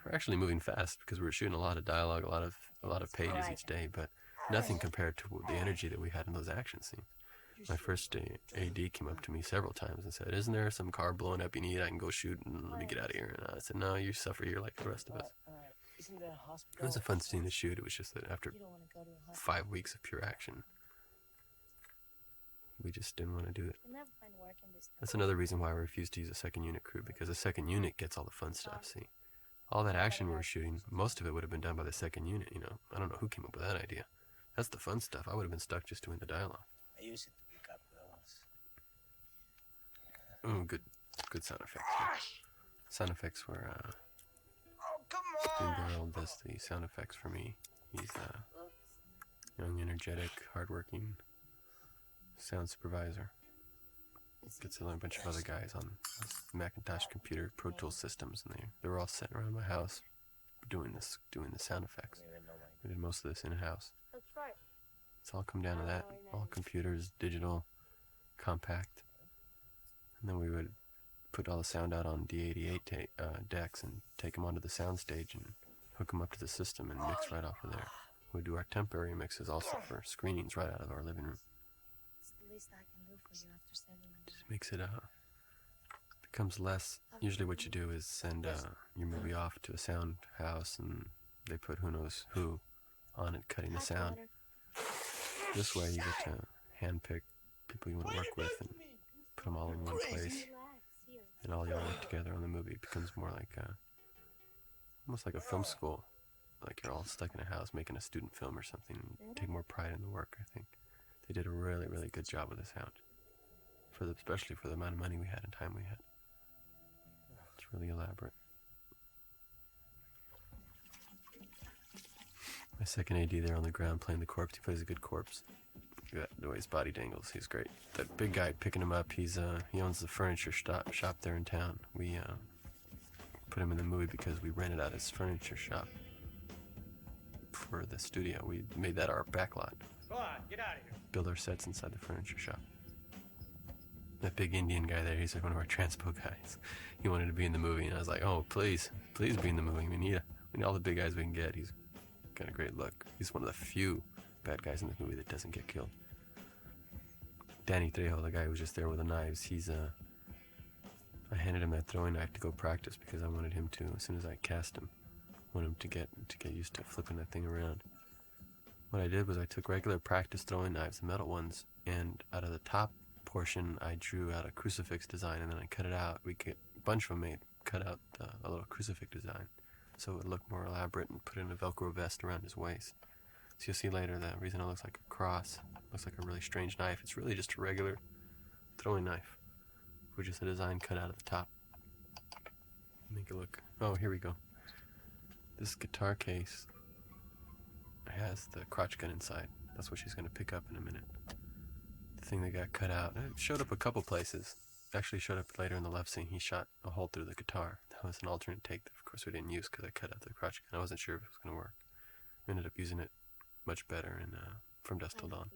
We're actually moving fast because we were shooting a lot of dialogue, a lot of pages each day, but nothing compared to the energy that we had in those action scenes. My first AD came up to me several times and said, "Isn't there some car blowing up you need? I can go shoot and let me get out of here." And I said, "No, you suffer here like the rest of us." It was a fun scene to shoot. It was just that after 5 weeks of pure action, we just didn't want to do it. That's another reason why I refused to use a second unit crew, because the second unit gets all the fun stuff. See, all that action we were shooting, most of it would have been done by the second unit. I don't know who came up with that idea. That's the fun stuff. I would have been stuck just doing the dialogue. I use it to pick up girls. Oh, good sound effects. Yeah. Sound effects were Dean Burrell does the sound effects for me. He's young, energetic, hardworking sound supervisor. Gets a bunch of other guys on Macintosh computer Pro Tools systems, and they were all sitting around my house doing the sound effects. We did most of this in house. That's right. It's all come down to that. All computers, digital, compact, and then we would put all the sound out on D88 decks and take them onto the soundstage and hook them up to the system and mix right off of there. We do our temporary mixes also for screenings right out of our living room. It's the least I can do for you after 7 months. Just makes it becomes less. Usually what you do is send your movie off to a sound house and they put who knows who on it cutting the sound. This way you get to handpick people you want to work with and put them all in one place, and all y'all work together on the movie. It becomes more like almost like a film school, like you're all stuck in a house making a student film or something. You take more pride in the work. I think they did a really, really good job with the sound, especially for the amount of money we had and time we had. It's really elaborate. My second AD there on the ground playing the corpse. He plays a good corpse. The way his body dangles, he's great. That big guy picking him up, he owns the furniture shop there in town. We put him in the movie because we rented out his furniture shop for the studio. We made that our backlot. Go on, get out of here. Build our sets inside the furniture shop. That big Indian guy there, he's like one of our transpo guys. He wanted to be in the movie, and I was like, "Oh, please be in the movie. We need all the big guys we can get." He's got a great look. He's one of the few bad guys in this movie that doesn't get killed. Danny Trejo, the guy who was just there with the knives, I handed him that throwing knife to go practice because I wanted him to, as soon as I cast him, to get used to flipping that thing around. What I did was I took regular practice throwing knives, the metal ones, and out of the top portion I drew out a crucifix design, and then I cut it out. We get a bunch of them made, cut out a little crucifix design so it would look more elaborate, and put in a Velcro vest around his waist. So you'll see later the reason it looks like a cross, looks like a really strange knife. It's really just a regular throwing knife with just a design cut out of the top. Make it look. Oh, here we go. This guitar case has the crotch gun inside. That's what she's going to pick up in a minute. The thing that got cut out, it showed up a couple places. It actually showed up later in the love scene. He shot a hole through the guitar. That was an alternate take that, of course, we didn't use because I cut out the crotch gun. I wasn't sure if it was going to work. We ended up using it much better in From Dusk Till Dawn.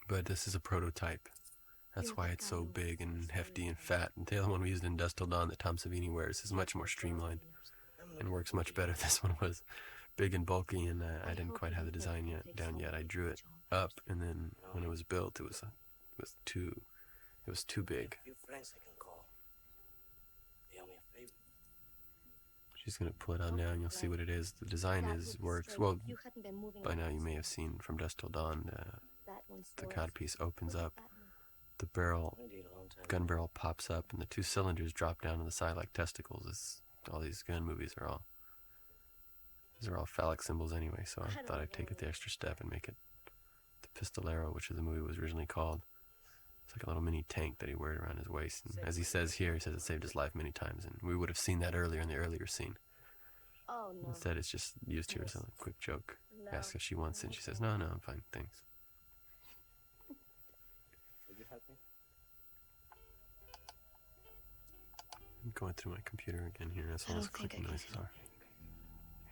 But this is a prototype. That's why it's so big and hefty and fat. And the other one we used in Dusk Till Dawn that Tom Savini wears is much more streamlined and works much better. This one was big and bulky, and I didn't quite have the design down yet. I drew it up, and then when it was built, it was too big. A few friends I can call. They owe me a favor. She's gonna pull it out now, and you'll see what it is. The design works well. By now, you may have seen From Dusk Till Dawn. The codpiece opens up. The gun barrel pops up, and the two cylinders drop down to the side like testicles. All these gun movies are all. These are all phallic symbols anyway, so I thought I'd take it the extra step and make it the Pistolero, which is the movie was originally called. It's like a little mini tank that he wore around his waist. And as he says here, he says it saved his life many times. And we would have seen that earlier in the earlier scene. Oh, no. Instead, it's just used here as a quick joke. No. Asks if she wants it, and she says, no, I'm fine, thanks. Would you help me? I'm going through my computer again here. That's all I those don't think clicking I can noises are.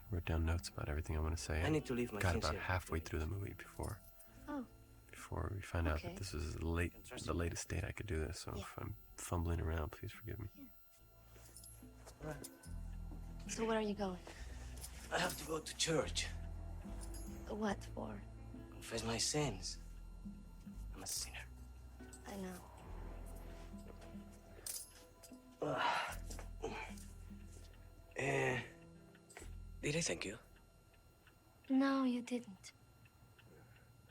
I wrote down notes about everything I want to say. I need to leave my got things about here. halfway through the movie before we find out Okay. that this is the latest date I could do this. So Yeah. if I'm fumbling around, please forgive me. Right. So where are you going? I have to go to church. What for? Confess my sins. I'm a sinner. I know. Did I thank you? No, you didn't.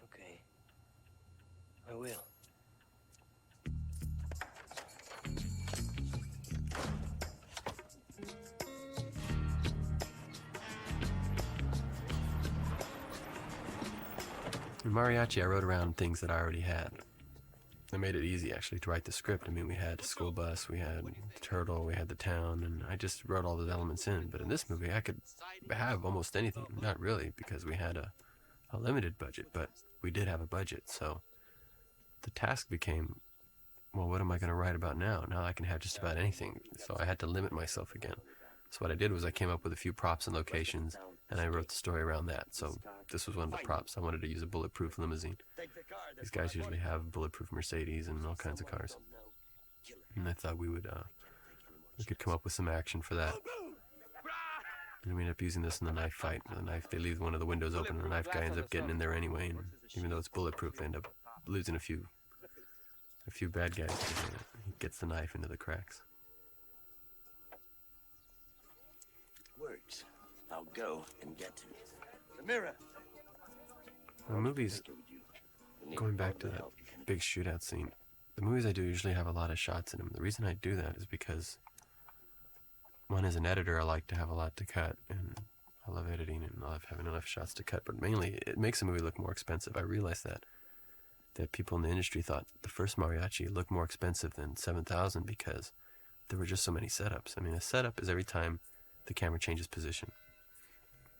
Okay. I will. In Mariachi, I wrote around things that I already had. I made it easy, actually, to write the script. I mean, we had a school bus, we had the turtle, we had the town, and I just wrote all those elements in. But in this movie, I could have almost anything. Not really, because we had a limited budget, but we did have a budget. So the task became, well, what am I going to write about now? Now I can have just about anything. So I had to limit myself again. So what I did was I came up with a few props and locations, and I wrote the story around that. So this was one of the props. I wanted to use a bulletproof limousine. These guys usually have bulletproof Mercedes and all kinds of cars. And I thought we could come up with some action for that. And we end up using this in the knife fight. The knife, they leave one of the windows open, and the knife guy ends up getting in there anyway. And even though it's bulletproof, they end up losing a few bad guys. He gets the knife into the cracks. Words. I'll go and get to the mirror. The movies, going back to that big shootout scene, the movies I do usually have a lot of shots in them. The reason I do that is because, one, as an editor, I like to have a lot to cut, and I love editing and I love having enough shots to cut, but mainly it makes a movie look more expensive. I realized that people in the industry thought the first Mariachi looked more expensive than 7,000 because there were just so many setups. I mean, a setup is every time the camera changes position.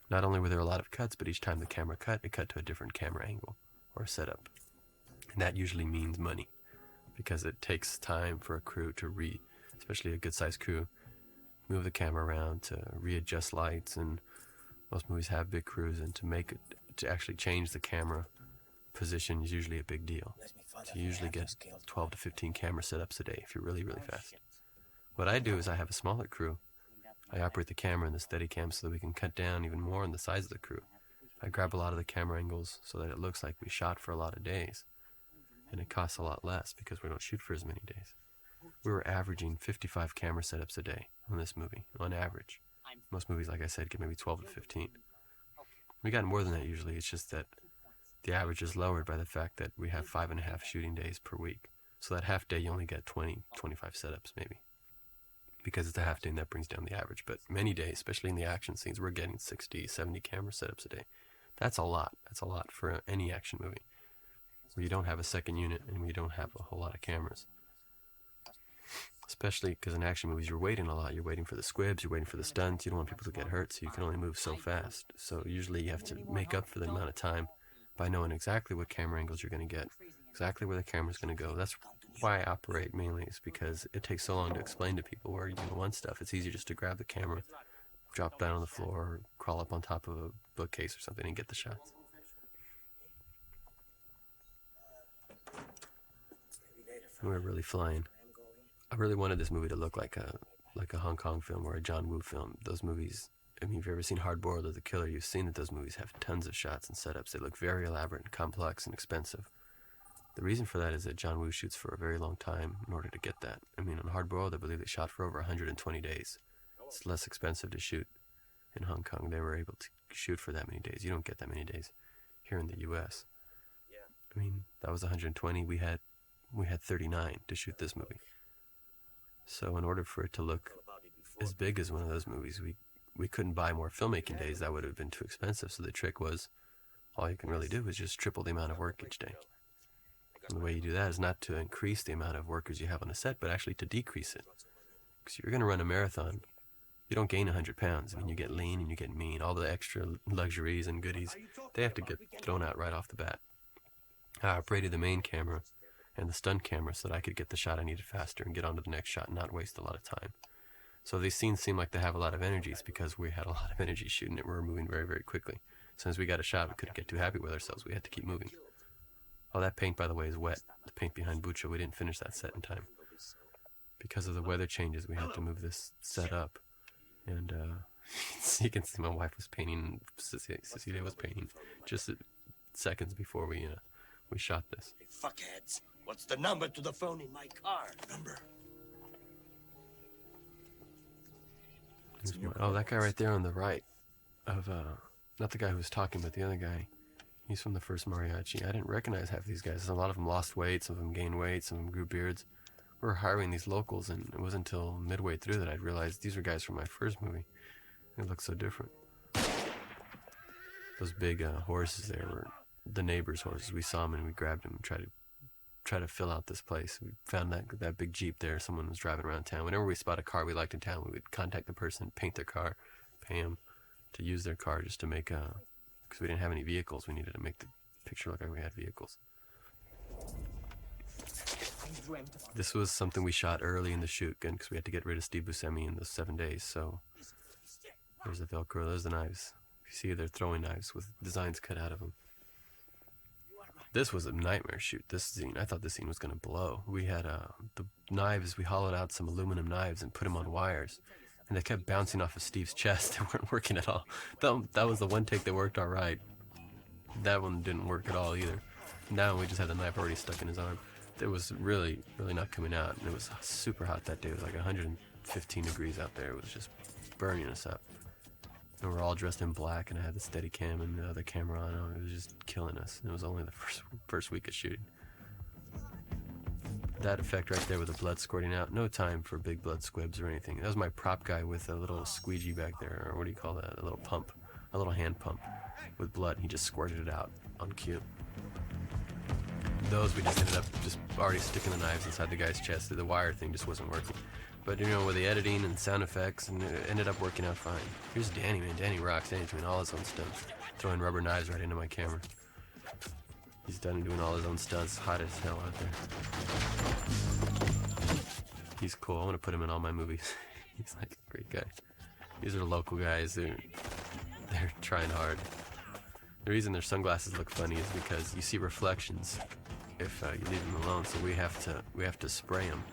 Not only were there a lot of cuts, but each time the camera cut, it cut to a different camera angle or a setup. And that usually means money because it takes time for a crew to especially a good-sized crew, move the camera around to readjust lights, and most movies have big crews, and to actually change the camera position is usually a big deal. So you usually get 12 to 15 camera setups a day if you're really, really fast. What I do is I have a smaller crew. I operate the camera and the Steadicam so that we can cut down even more on the size of the crew. I grab a lot of the camera angles so that it looks like we shot for a lot of days. And it costs a lot less because we don't shoot for as many days. We were averaging 55 camera setups a day on this movie, on average. Most movies, like I said, get maybe 12 to 15. We got more than that usually. It's just that the average is lowered by the fact that we have 5.5 shooting days per week. So that half day, you only get 20, 25 setups maybe. Because it's a half day and that brings down the average. But many days, especially in the action scenes, we're getting 60, 70 camera setups a day. That's a lot. That's a lot for any action movie where you don't have a second unit and we don't have a whole lot of cameras. Especially because in action movies, you're waiting a lot. You're waiting for the squibs, you're waiting for the stunts. You don't want people to get hurt, so you can only move so fast. So usually you have to make up for the amount of time by knowing exactly what camera angles you're going to get, exactly where the camera's going to go. That's why I operate mainly, is because it takes so long to explain to people where you want stuff. It's easier just to grab the camera, drop down on the floor, or crawl up on top of a bookcase or something and get the shots. And we're really flying. I really wanted this movie to look like a Hong Kong film or a John Woo film. Those movies, I mean, if you've ever seen Hard Boiled or The Killer, you've seen that those movies have tons of shots and setups. They look very elaborate and complex and expensive. The reason for that is that John Woo shoots for a very long time in order to get that. I mean, on Hard Boiled, I believe they shot for over 120 days. It's less expensive to shoot in Hong Kong. They were able to shoot for that many days. You don't get that many days here in the U.S. I mean, that was 120. We had 39 to shoot this movie. So in order for it to look as big as one of those movies, we couldn't buy more filmmaking days. That would have been too expensive. So the trick was all you can really do is just triple the amount of work each day. And the way you do that is not to increase the amount of workers you have on a set, but actually to decrease it. Because you're going to run a marathon, you don't gain 100 pounds. I mean, you get lean and you get mean. All the extra luxuries and goodies, they have to get thrown out right off the bat. I operated the main camera and the stunt camera so that I could get the shot I needed faster and get on to the next shot and not waste a lot of time. So these scenes seem like they have a lot of energy. It's because we had a lot of energy shooting it. We were moving very, very quickly. As soon as we got a shot, we couldn't get too happy with ourselves. We had to keep moving. Oh, that paint, by the way, is wet. The paint behind Bucho, we didn't finish that set in time. Because of the weather changes, we had to move this set up. And you can see my wife was painting, Cecilia was painting just seconds before we shot this. Hey, fuckheads. What's the number to the phone in my car? Number. Oh, that guy right there on the right of, not the guy who was talking, but the other guy. He's from the first mariachi. I didn't recognize half these guys. A lot of them lost weight, some of them gained weight, some of them grew beards. We were hiring these locals, and it wasn't until midway through that I'd realized these were guys from my first movie. They looked so different. Those big horses there were the neighbors' horses. We saw them and we grabbed them and tried to fill out this place. We found that big Jeep there. Someone was driving around town. Whenever we spot a car we liked in town, we would contact the person, paint their car, pay them to use their car just to make because we didn't have any vehicles. We needed to make the picture look like we had vehicles. This was something we shot early in the shoot, because we had to get rid of Steve Buscemi in those 7 days. So there's the Velcro, there's the knives. You see they're throwing knives with designs cut out of them. This was a nightmare shoot. This scene, I thought this scene was going to blow. We had the knives, we hollowed out some aluminum knives and put them on wires. And they kept bouncing off of Steve's chest. They weren't working at all. That was the one take that worked all right. That one didn't work at all either. Now we just had the knife already stuck in his arm. It was really, really not coming out. And it was super hot that day. It was like 115 degrees out there. It was just burning us up. And we're all dressed in black, and I had the Steadicam and the other camera on. It was just killing us. It was only the first week of shooting. That effect right there with the blood squirting out, no time for big blood squibs or anything. That was my prop guy with a little squeegee back there, or what do you call that? A little pump, a little hand pump with blood. He just squirted it out on cue. Those we just ended up just already sticking the knives inside the guy's chest. The wire thing just wasn't working. But with the editing and sound effects, and it ended up working out fine. Here's Danny, man. Danny rocks. Danny's doing all his own stunts, throwing rubber knives right into my camera. He's done doing all his own stunts. Hot as hell out there. He's cool. I want to put him in all my movies. He's like a great guy. These are local guys. They're trying hard. The reason their sunglasses look funny is because you see reflections if you leave them alone. So we have to spray them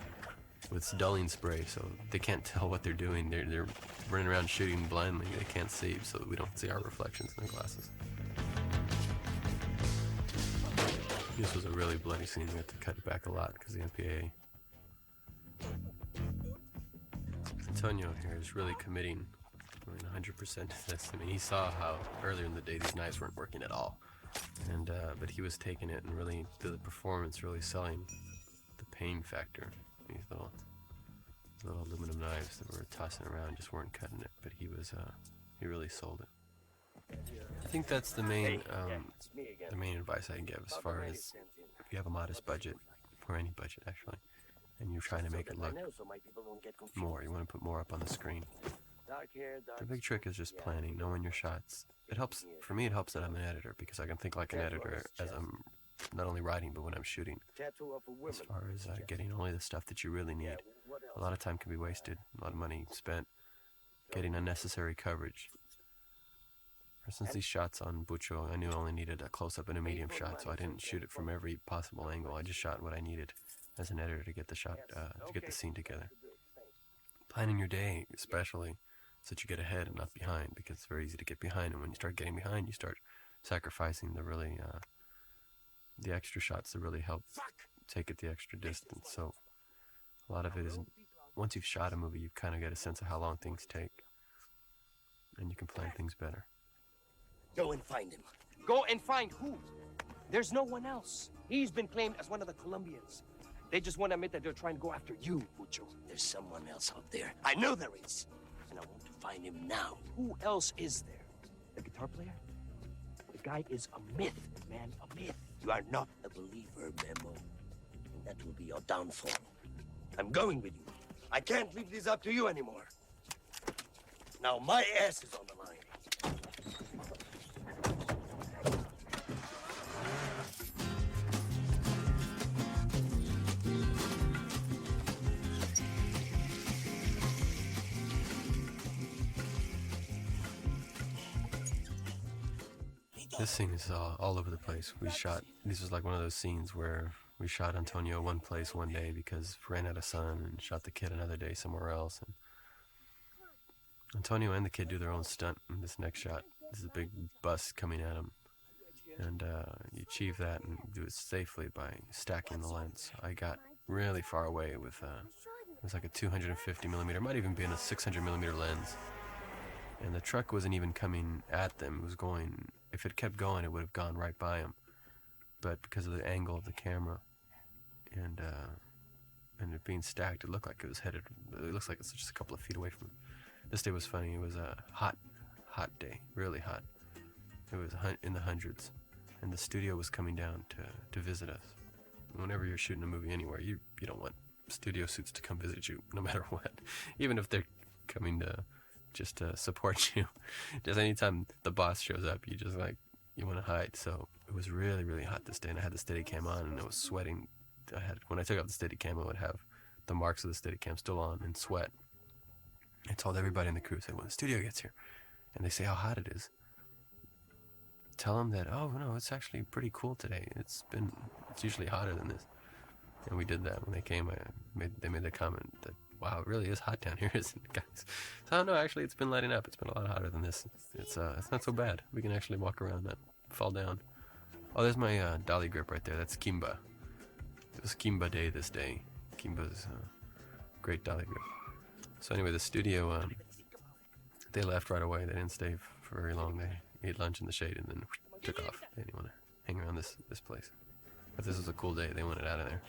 with dulling spray, so they can't tell what they're doing. They're running around shooting blindly. They can't see, so we don't see our reflections in the glasses. This was a really bloody scene. We had to cut it back a lot because of the MPAA. Antonio here is really committing 100% to this. I mean, he saw how earlier in the day these knives weren't working at all, and but he was taking it and really the performance, really selling the pain factor. These little aluminum knives that were tossing around just weren't cutting it, but he really sold it. I think that's the main advice I can give as far as if you have a modest budget, or any budget actually, and you're trying to make it look more, you want to put more up on the screen. The big trick is just planning, knowing your shots. It helps, for me it helps that I'm an editor, because I can think like an editor as I'm not only writing but when I'm shooting. As far as getting only the stuff that you really need. A lot of time can be wasted, a lot of money spent getting unnecessary coverage. For instance, these shots on Bucho, I knew I only needed a close-up and a medium shot, so I didn't shoot it from every possible angle. I just shot what I needed as an editor to get the shot, to get the scene together. Planning your day, especially, so that you get ahead and not behind, because it's very easy to get behind, and when you start getting behind, you start sacrificing the really, the extra shots that really help take it the extra distance. So a lot of it is, once you've shot a movie, you kind of get a sense of how long things take, and you can plan things better. Go and find him. Go and find who? There's no one else. He's been claimed as one of the Colombians. They just want to admit that they're trying to go after you, Bucho. There's someone else out there. I know there is. And I want to find him now. Who else is there? The guitar player? The guy is a myth, man, a myth. You are not a believer, Memo. And that will be your downfall. I'm going with you. I can't leave this up to you anymore. Now my ass is on the line. This scene is all over the place. This was like one of those scenes where we shot Antonio one place one day because ran out of sun, and shot the kid another day somewhere else. And Antonio and the kid do their own stunt in this next shot. This is a big bus coming at him. And you achieve that and do it safely by stacking the lens. I got really far away with, it was like a 250 millimeter, might even be in a 600 millimeter lens. And the truck wasn't even coming at them. It was going, if it kept going, it would have gone right by them. But because of the angle of the camera and it being stacked, it looked like it was headed, it looks like it's just a couple of feet away from him. This day was funny. It was a hot day, really hot. It was in the hundreds, and the studio was coming down to visit us. Whenever you're shooting a movie anywhere, you don't want studio suits to come visit you, no matter what, even if they're coming to just to support you. Just anytime the boss shows up, you want to hide. So it was really, really hot this day, and I had the Steadicam on, and I was sweating. When I took off the Steadicam, I would have the marks of the Steadicam still on and sweat. I told everybody in the crew, when the studio gets here, and they say how hot it is, tell them that, oh no, it's actually pretty cool today. It's usually hotter than this. And we did that when they came. They made the comment that, wow, it really is hot down here, isn't it, guys? So no, actually, it's been lighting up. It's been a lot hotter than this. It's not so bad. We can actually walk around, not fall down. Oh, there's my dolly grip right there. That's Kimba. It was Kimba day this day. Kimba's great dolly grip. So anyway, the studio, they left right away. They didn't stay for very long. They ate lunch in the shade and then took off. They didn't want to hang around this place. But this was a cool day. They wanted out of there.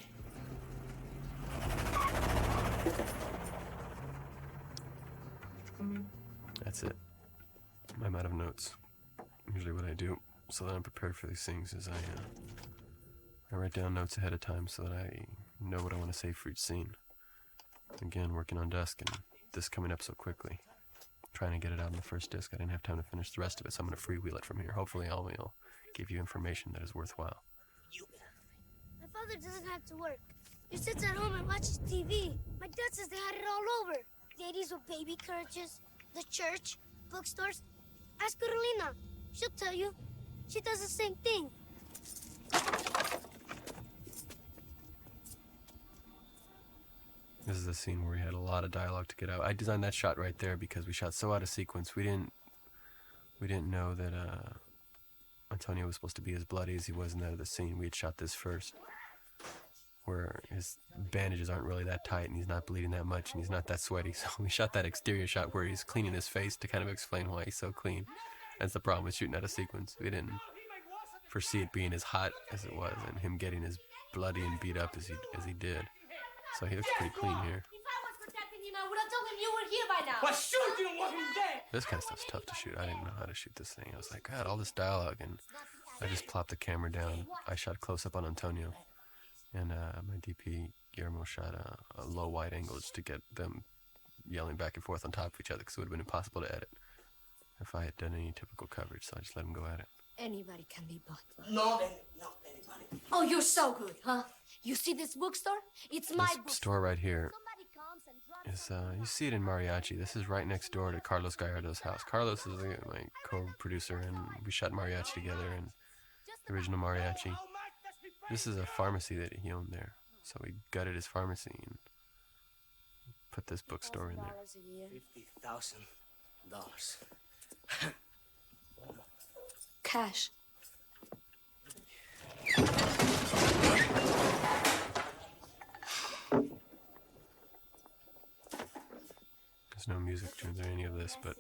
That's it. I'm out of notes. Usually what I do so that I'm prepared for these things is I write down notes ahead of time so that I know what I want to say for each scene. Again, working on Dusk and this coming up so quickly. Trying to get it out in the first disc. I didn't have time to finish the rest of it, so I'm going to freewheel it from here. Hopefully I will give you information that is worthwhile. My father doesn't have to work. He sits at home and watches TV. My dad says they had it all over. Ladies with baby carriages, the church, bookstores. Ask Carolina. She'll tell you. She does the same thing. This is a scene where we had a lot of dialogue to get out. I designed that shot right there because we shot so out of sequence. We didn't know that Antonio was supposed to be as bloody as he was in that other scene. We had shot this first, where his bandages aren't really that tight and he's not bleeding that much and he's not that sweaty. So we shot that exterior shot where he's cleaning his face to kind of explain why he's so clean. That's the problem with shooting out of sequence. We didn't foresee it being as hot as it was and him getting as bloody and beat up as he did. So he looks pretty clean here. If I was protecting him, I would have told him you were here by now. Well, shoot, you don't want him dead. This kind of stuff's tough to shoot. I didn't know how to shoot this thing. I was like, God, all this dialogue, and I just plopped the camera down. I shot close up on Antonio, and my DP Guillermo shot a low wide angle just to get them yelling back and forth on top of each other, because it would have been impossible to edit if I had done any typical coverage. So I just let them go at it. Anybody can be bought. Not anybody. Oh, you're so good, huh? You see this bookstore? It's my This bookstore. store right here Somebody comes and drops is, you see it in Mariachi. This is right next door to Carlos Gallardo's house. Carlos is my co-producer, and we shot Mariachi together, and the original Mariachi. This is a pharmacy that he owned there. So we gutted his pharmacy and put this bookstore in there. $1,000 a year. $50,000. Cash. There's no music tunes or any of this, but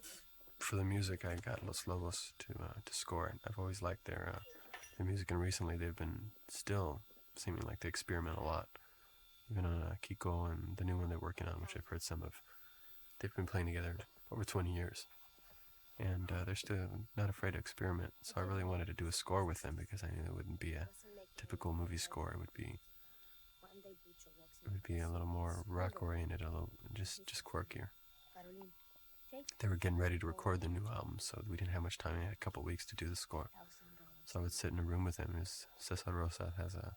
for the music, I got Los Lobos to score it. I've always liked their music, and recently they've been still seeming like they experiment a lot. Even on Kiko and the new one they're working on, which I've heard some of. They've been playing together over 20 years. and they're still not afraid to experiment. So I really wanted to do a score with them because I knew it wouldn't be a typical movie score. It would be a little more rock oriented, a little just quirkier. They were getting ready to record their new album, so we didn't have much time. We had a couple weeks to do the score. So I would sit in a room with him. Cesar Rosa has a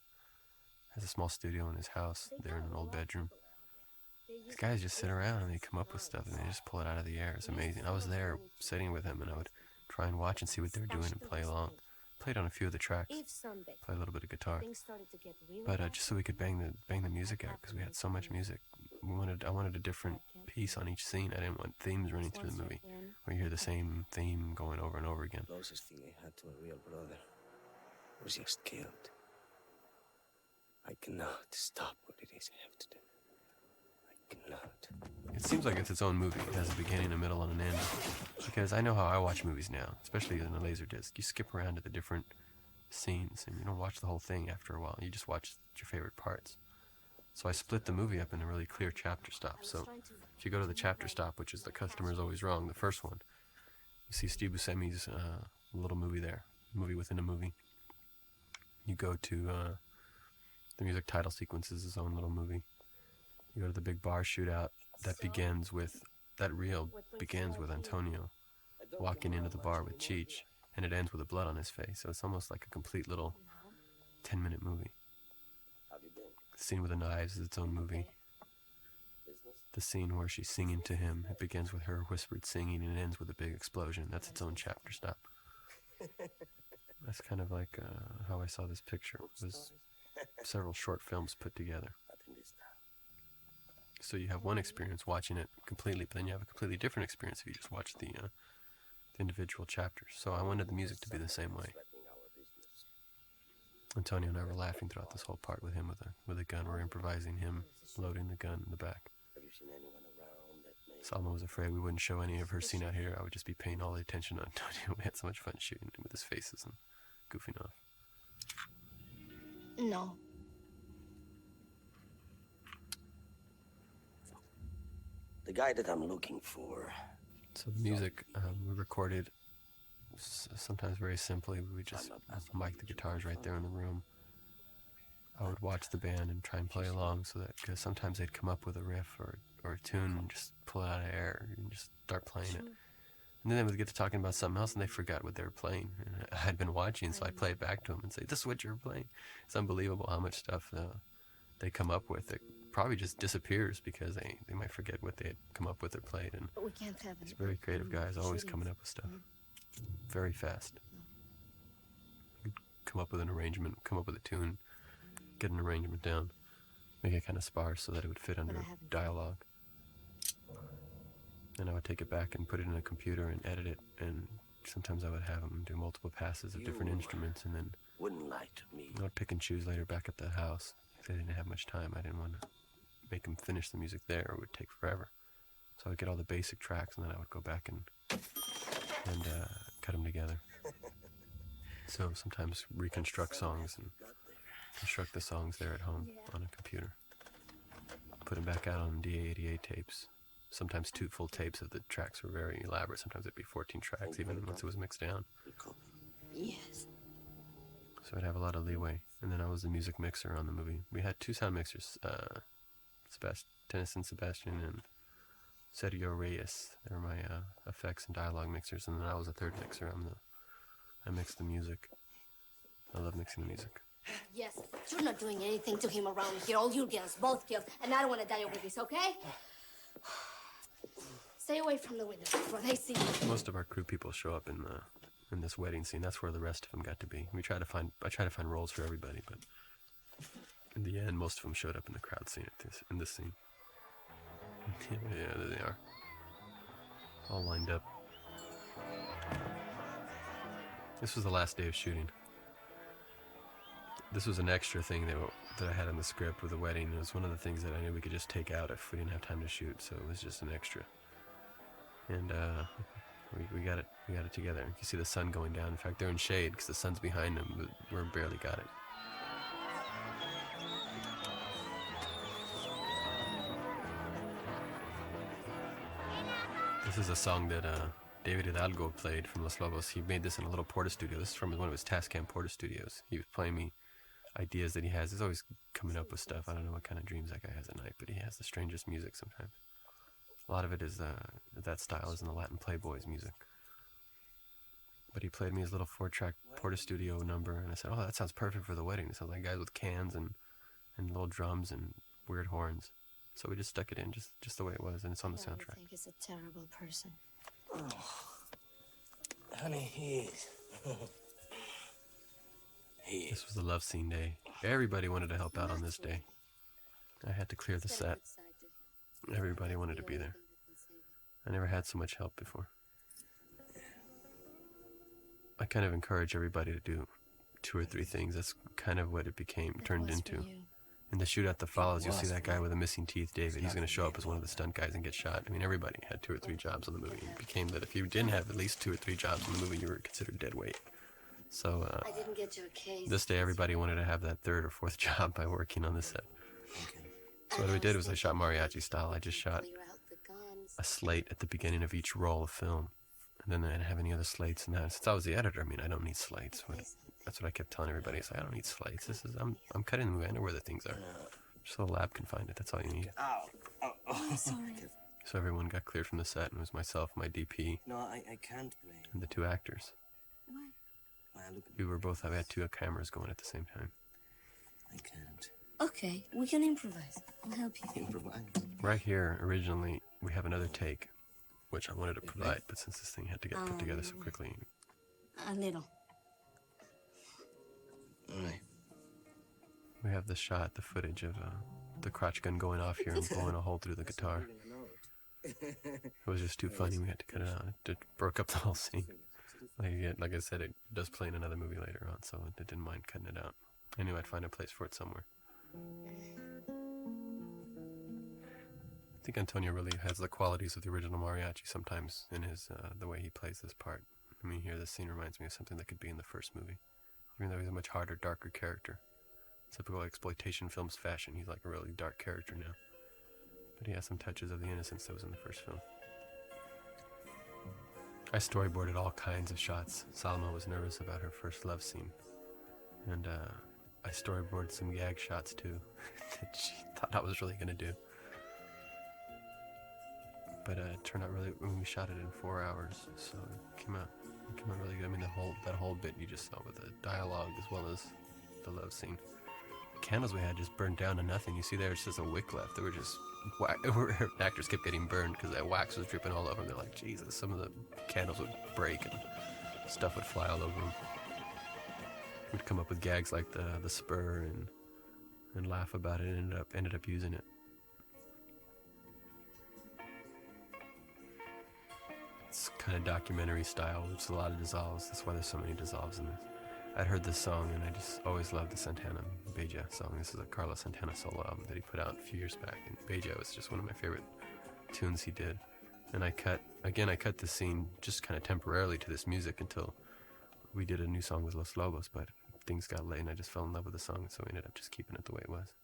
small studio in his house. They're in an old bedroom. These guys just sit around and they come up with stuff and they just pull it out of the air. It's amazing. I was there sitting with him and I would try and watch and see what they were doing and play along. Played on a few of the tracks. Play a little bit of guitar. But just so we could bang the music out because we had so much music. I wanted a different piece on each scene. I didn't want themes running through the movie where you hear the same theme going over and over again. The closest thing I had to a real brother was just killed. I cannot stop what it is I have to do. I cannot. It seems like it's its own movie. It has a beginning, a middle, and an end. Because I know how I watch movies now, especially in a Laserdisc. You skip around to the different scenes, and you don't watch the whole thing after a while. You just watch your favorite parts. So I split the movie up into really clear chapter stops. So if you go to the chapter stop, which is The Customer's Always Wrong, the first one, you see Steve Buscemi's little movie there, movie within a movie. You go to the music title sequence is his own little movie. You go to the big bar shootout. That reel begins with Antonio walking into the bar with Cheech, and it ends with the blood on his face. So it's almost like a complete little 10-minute movie. The scene with the knives is its own movie. The scene where she's singing to him, it begins with her whispered singing and it ends with a big explosion. That's its own chapter stop. That's kind of like how I saw this picture. It was several short films put together. So you have one experience watching it completely, but then you have a completely different experience if you just watch the individual chapters. So I wanted the music to be the same way. Antonio and I were laughing throughout this whole part with him with a gun. We're improvising him loading the gun in the back. Salma was afraid we wouldn't show any of her scene out here. I would just be paying all the attention on Antonio. We had so much fun shooting him with his faces and goofing off. No. The guy that I'm looking for. So the music, we recorded sometimes very simply. We would just mic the guitars right there in the room. I would watch the band and try and play along so that, because sometimes they'd come up with a riff or a tune and just pull it out of air and just start playing it. And then they would get to talking about something else and they forgot what they were playing. And I'd been watching, so I'd play it back to them and say, "This is what you were playing." It's unbelievable how much stuff they come up with. It probably just disappears because they might forget what they had come up with or played. And But we can't have these very creative guys always coming up with stuff very fast. You'd come up with an arrangement, come up with a tune, get an arrangement down, make it kind of sparse so that it would fit under dialogue. Then I would take it back and put it in a computer and edit it, and sometimes I would have them do multiple passes of different instruments, and then Wouldn't lie to me. I would pick and choose later back at the house. If they didn't have much time, I didn't want to make them finish the music there, or it would take forever. So I would get all the basic tracks, and then I would go back and cut them together. So sometimes reconstruct songs and construct the songs there at home on a computer. Put them back out on DA88 tapes. Sometimes 2 full tapes of the tracks were very elaborate. Sometimes it'd be 14 tracks, even once it was mixed down. Yes. So I'd have a lot of leeway. And then I was the music mixer on the movie. We had 2 sound mixers, Tennyson Sebastian and Sergio Reyes. They were my effects and dialogue mixers. And then I was a 3rd mixer. I mixed the music. I love mixing the music. Yes, you're not doing anything to him around here. All you'll get us both killed, and I don't want to die over this, okay? Stay away from the window before they see you. Most of our crew people show up in this wedding scene. That's where the rest of them got to be. I try to find roles for everybody, but in the end, most of them showed up in the crowd scene in this scene. Yeah, there they are, all lined up. This was the last day of shooting. This was an extra thing that I had in the script with the wedding. It was one of the things that I knew we could just take out if we didn't have time to shoot, so it was just an extra. And we got it together. You can see the sun going down. In fact, they're in shade because the sun's behind them, but we barely got it. This is a song that David Hidalgo played from Los Lobos. He made this in a little Porta studio. This is from one of his Tascam Porta studios. He was playing me ideas that he has. He's always coming up with stuff. I don't know what kind of dreams that guy has at night, but he has the strangest music sometimes. A lot of it is that style is in the Latin Playboys music. But he played me his little 4-track Porta studio number, and I said, oh, that sounds perfect for the wedding. It sounds like guys with cans and little drums and weird horns. So we just stuck it in just the way it was, and it's on the soundtrack. I think he's a terrible person. Oh, honey, he is. He is. This was the love scene day. Everybody wanted to help out on this day. I had to clear the set. Everybody wanted to be there. I never had so much help before. I kind of encourage everybody to do 2 or 3 things. That's kind of what it turned into. In the shootout that follows, you'll see that guy with the missing teeth, David. He's going to show up as one of the stunt guys and get shot. I mean, everybody had 2 or 3 jobs in the movie. It became that if you didn't have at least 2 or 3 jobs in the movie, you were considered dead weight. So I didn't get you a case. this day, everybody wanted to have that 3rd or 4th job by working on this set. So what we did was I shot mariachi style. I just shot a slate at the beginning of each roll of film. And then I didn't have any other slates. And that, since I was the editor, I mean, I don't need slates. That's what I kept telling everybody. It's like, I don't need slates. I'm cutting the movie. I know where the things are. So the lab can find it. That's all you need. I'm sorry. So everyone got cleared from the set, and it was myself, my DP, No, I can't play. and the 2 actors. Why? We had 2 cameras going at the same time. I can't. Okay, we can improvise. I'll help you. Improvise. Right here, originally, we have another take, which I wanted to provide, but since this thing had to get put together so quickly. A little. All right. We have the shot, the footage of the crotch gun going off here and blowing a hole through the guitar. It was just too funny, we had to cut it out. It broke up the whole scene. Like I said, it does play in another movie later on, so I didn't mind cutting it out. I knew I'd find a place for it somewhere. I think Antonio really has the qualities of the original mariachi sometimes in his the way he plays this part. I mean, here this scene reminds me of something that could be in the first movie, even though he's a much harder, darker character. Typical exploitation films fashion, he's like a really dark character now. But he has some touches of the innocence that was in the first film. I storyboarded all kinds of shots. Salma was nervous about her first love scene. And I storyboarded some gag shots too that she thought I was really going to do. But it turned out really, we shot it in 4 hours, so it came out really good. I mean, that whole bit you just saw with the dialogue as well as the love scene. The candles we had just burned down to nothing. You see there, it's just a wick left. They were just, actors kept getting burned because that wax was dripping all over them. They're like, Jesus, some of the candles would break and stuff would fly all over them. We'd come up with gags like the spur and laugh about it and ended up using it. It's kind of documentary style. There's a lot of dissolves. That's why there's so many dissolves in this. I'd heard this song and I just always loved the Santana Beja song. This is a Carlos Santana solo album that he put out a few years back, and Beja was just one of my favorite tunes he did. And I cut the scene just kind of temporarily to this music until we did a new song with Los Lobos, but things got late and I just fell in love with the song, so we ended up just keeping it the way it was.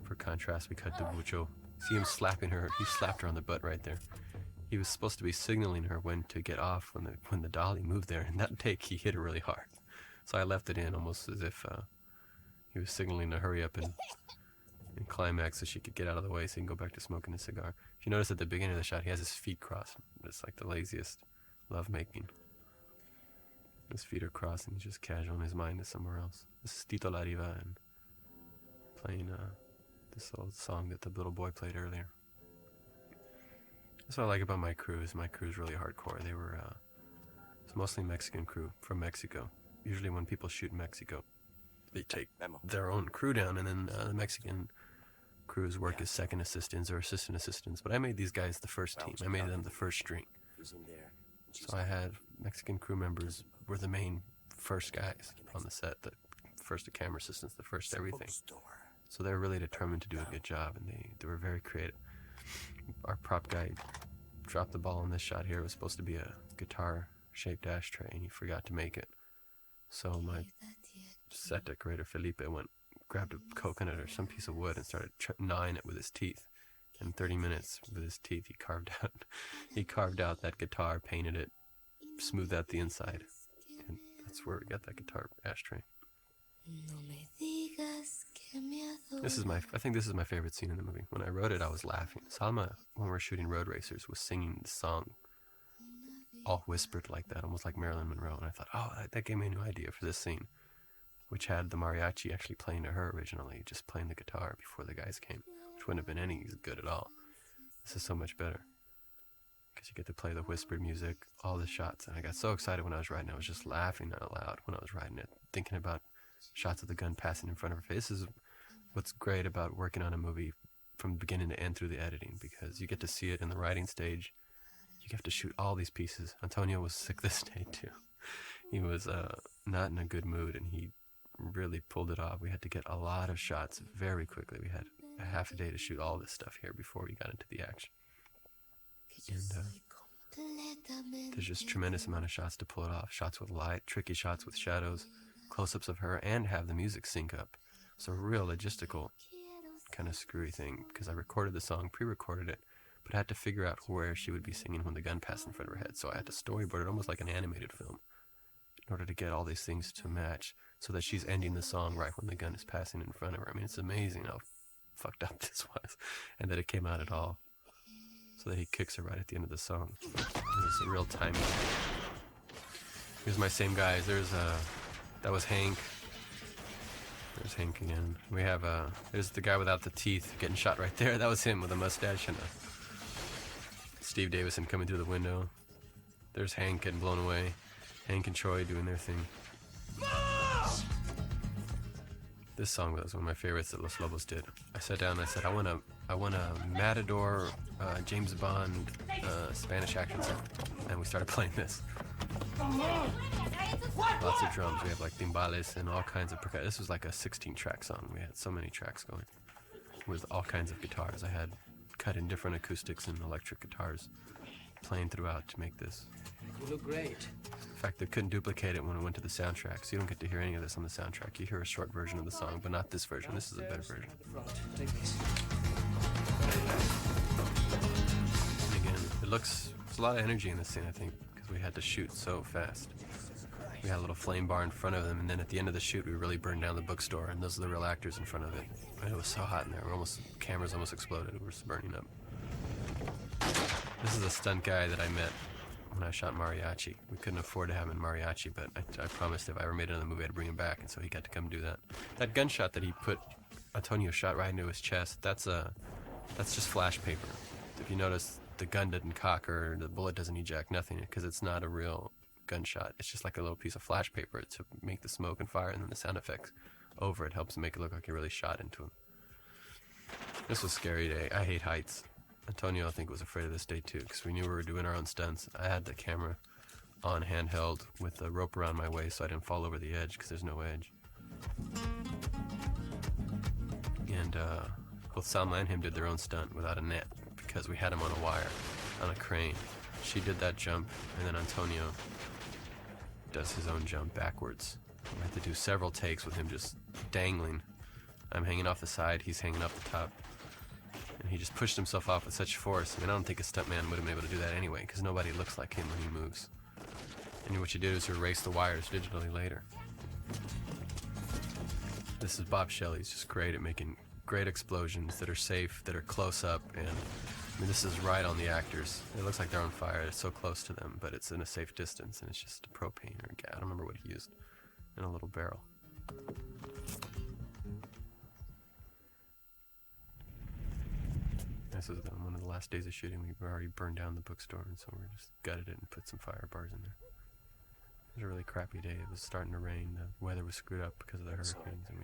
For contrast, we cut to Bucho. See him slapping her. He slapped her on the butt right there. He was supposed to be signaling her when to get off when the dolly moved there, and that take he hit her really hard. So I left it in almost as if he was signaling to hurry up and climax so she could get out of the way so he can go back to smoking his cigar. If you notice at the beginning of the shot, he has his feet crossed. It's like the laziest lovemaking. His feet are crossed and he's just casual and his mind is somewhere else. This is Tito La Riva and playing this old song that the little boy played earlier. That's what I like about my crew. Is my crew's really hardcore. They were it's mostly Mexican crew from Mexico. Usually when people shoot in Mexico, they take their own crew down, and then the Mexican crews work as second assistants or assistant assistants. But I made these guys the first team. I made them the first string. So I had Mexican crew members were the main first guys on the set, the first camera assistants, the first everything. So they were really determined to do a good job, and they were very creative. Our prop guy dropped the ball on this shot here. It was supposed to be a guitar-shaped ashtray, and he forgot to make it. So my set decorator Felipe grabbed a coconut or some piece of wood and started gnawing it with his teeth. In 30 minutes, with his teeth, he carved out that guitar, painted it, smoothed out the inside, and that's where we got that guitar ashtray. I think this is my favorite scene in the movie. When I wrote it, I was laughing. Salma, when we were shooting Road Racers, was singing the song, all whispered like that, almost like Marilyn Monroe. And I thought, oh, that gave me a new idea for this scene, which had the mariachi actually playing to her originally, just playing the guitar before the guys came, which wouldn't have been any good at all. This is so much better, because you get to play the whispered music, all the shots. And I got so excited when I was writing. I was just laughing out loud when I was writing it, thinking about shots of the gun passing in front of her face. This is what's great about working on a movie from beginning to end through the editing, because you get to see it in the writing stage. You have to shoot all these pieces. Antonio was sick this day too. He was not in a good mood, and he really pulled it off. We had to get a lot of shots very quickly. We had a half a day to shoot all this stuff here before we got into the action. And there's just tremendous amount of shots to pull it off. Shots with light, tricky shots with shadows, close-ups of her, and have the music sync up. It's a real logistical kind of screwy thing, because I recorded the song, pre-recorded it, but I had to figure out where she would be singing when the gun passed in front of her head. So I had to storyboard it almost like an animated film in order to get all these things to match, so that she's ending the song right when the gun is passing in front of her. I mean, it's amazing how fucked up this was, and that it came out at all, so that he kicks her right at the end of the song. It was a real timing. Here's my same guys. That was Hank. There's Hank again. We have there's the guy without the teeth getting shot right there. That was him with a mustache, and Steve Davison coming through the window. There's Hank getting blown away. Hank and Troy doing their thing. This song was one of my favorites that Los Lobos did. I sat down and I said, I want a Matador, James Bond, Spanish action song. And we started playing this. Lots of drums. We have like timbales and all kinds of percussion. This was like a 16-track song. We had so many tracks going with all kinds of guitars. I had cut in different acoustics and electric guitars playing throughout to make this. You look great. In fact, they couldn't duplicate it when it went to the soundtrack, so you don't get to hear any of this on the soundtrack. You hear a short version of the song, but not this version. This is a better version. Take this. And again, there's a lot of energy in this scene, I think, because we had to shoot so fast. We had a little flame bar in front of them, and then at the end of the shoot, we really burned down the bookstore, and those are the real actors in front of it. And it was so hot in there. Cameras almost exploded. We were just burning up. This is a stunt guy that I met when I shot Mariachi. We couldn't afford to have him in Mariachi, but I promised if I ever made another movie, I'd bring him back, and so he got to come do that. That gunshot that he put, Antonio shot right into his chest, that's just flash paper. If you notice, the gun didn't cock or the bullet doesn't eject, nothing, because it's not a real gunshot. It's just like a little piece of flash paper to make the smoke and fire, and then the sound effects over it helps make it look like you really shot into him. This was a scary day. I hate heights. Antonio, I think, was afraid of this day too, because we knew we were doing our own stunts. I had the camera on handheld with the rope around my waist so I didn't fall over the edge, because there's no edge. And both Salma and him did their own stunt without a net, because we had him on a wire, on a crane. She did that jump, and then Antonio does his own jump backwards. We had to do several takes with him just dangling. I'm hanging off the side, he's hanging up the top. And he just pushed himself off with such force. I mean, I don't think a stuntman would have been able to do that anyway, because nobody looks like him when he moves. And what you do is you erase the wires digitally later. This is Bob Shelley. He's just great at making great explosions that are safe, that are close up, and I mean, this is right on the actors. It looks like they're on fire. It's so close to them, but it's in a safe distance, and it's just propane or gas. I don't remember what he used in a little barrel. This is one of the last days of shooting. We already burned down the bookstore, and so we just gutted it and put some fire bars in there. It was a really crappy day. It was starting to rain. The weather was screwed up because of the hurricanes, and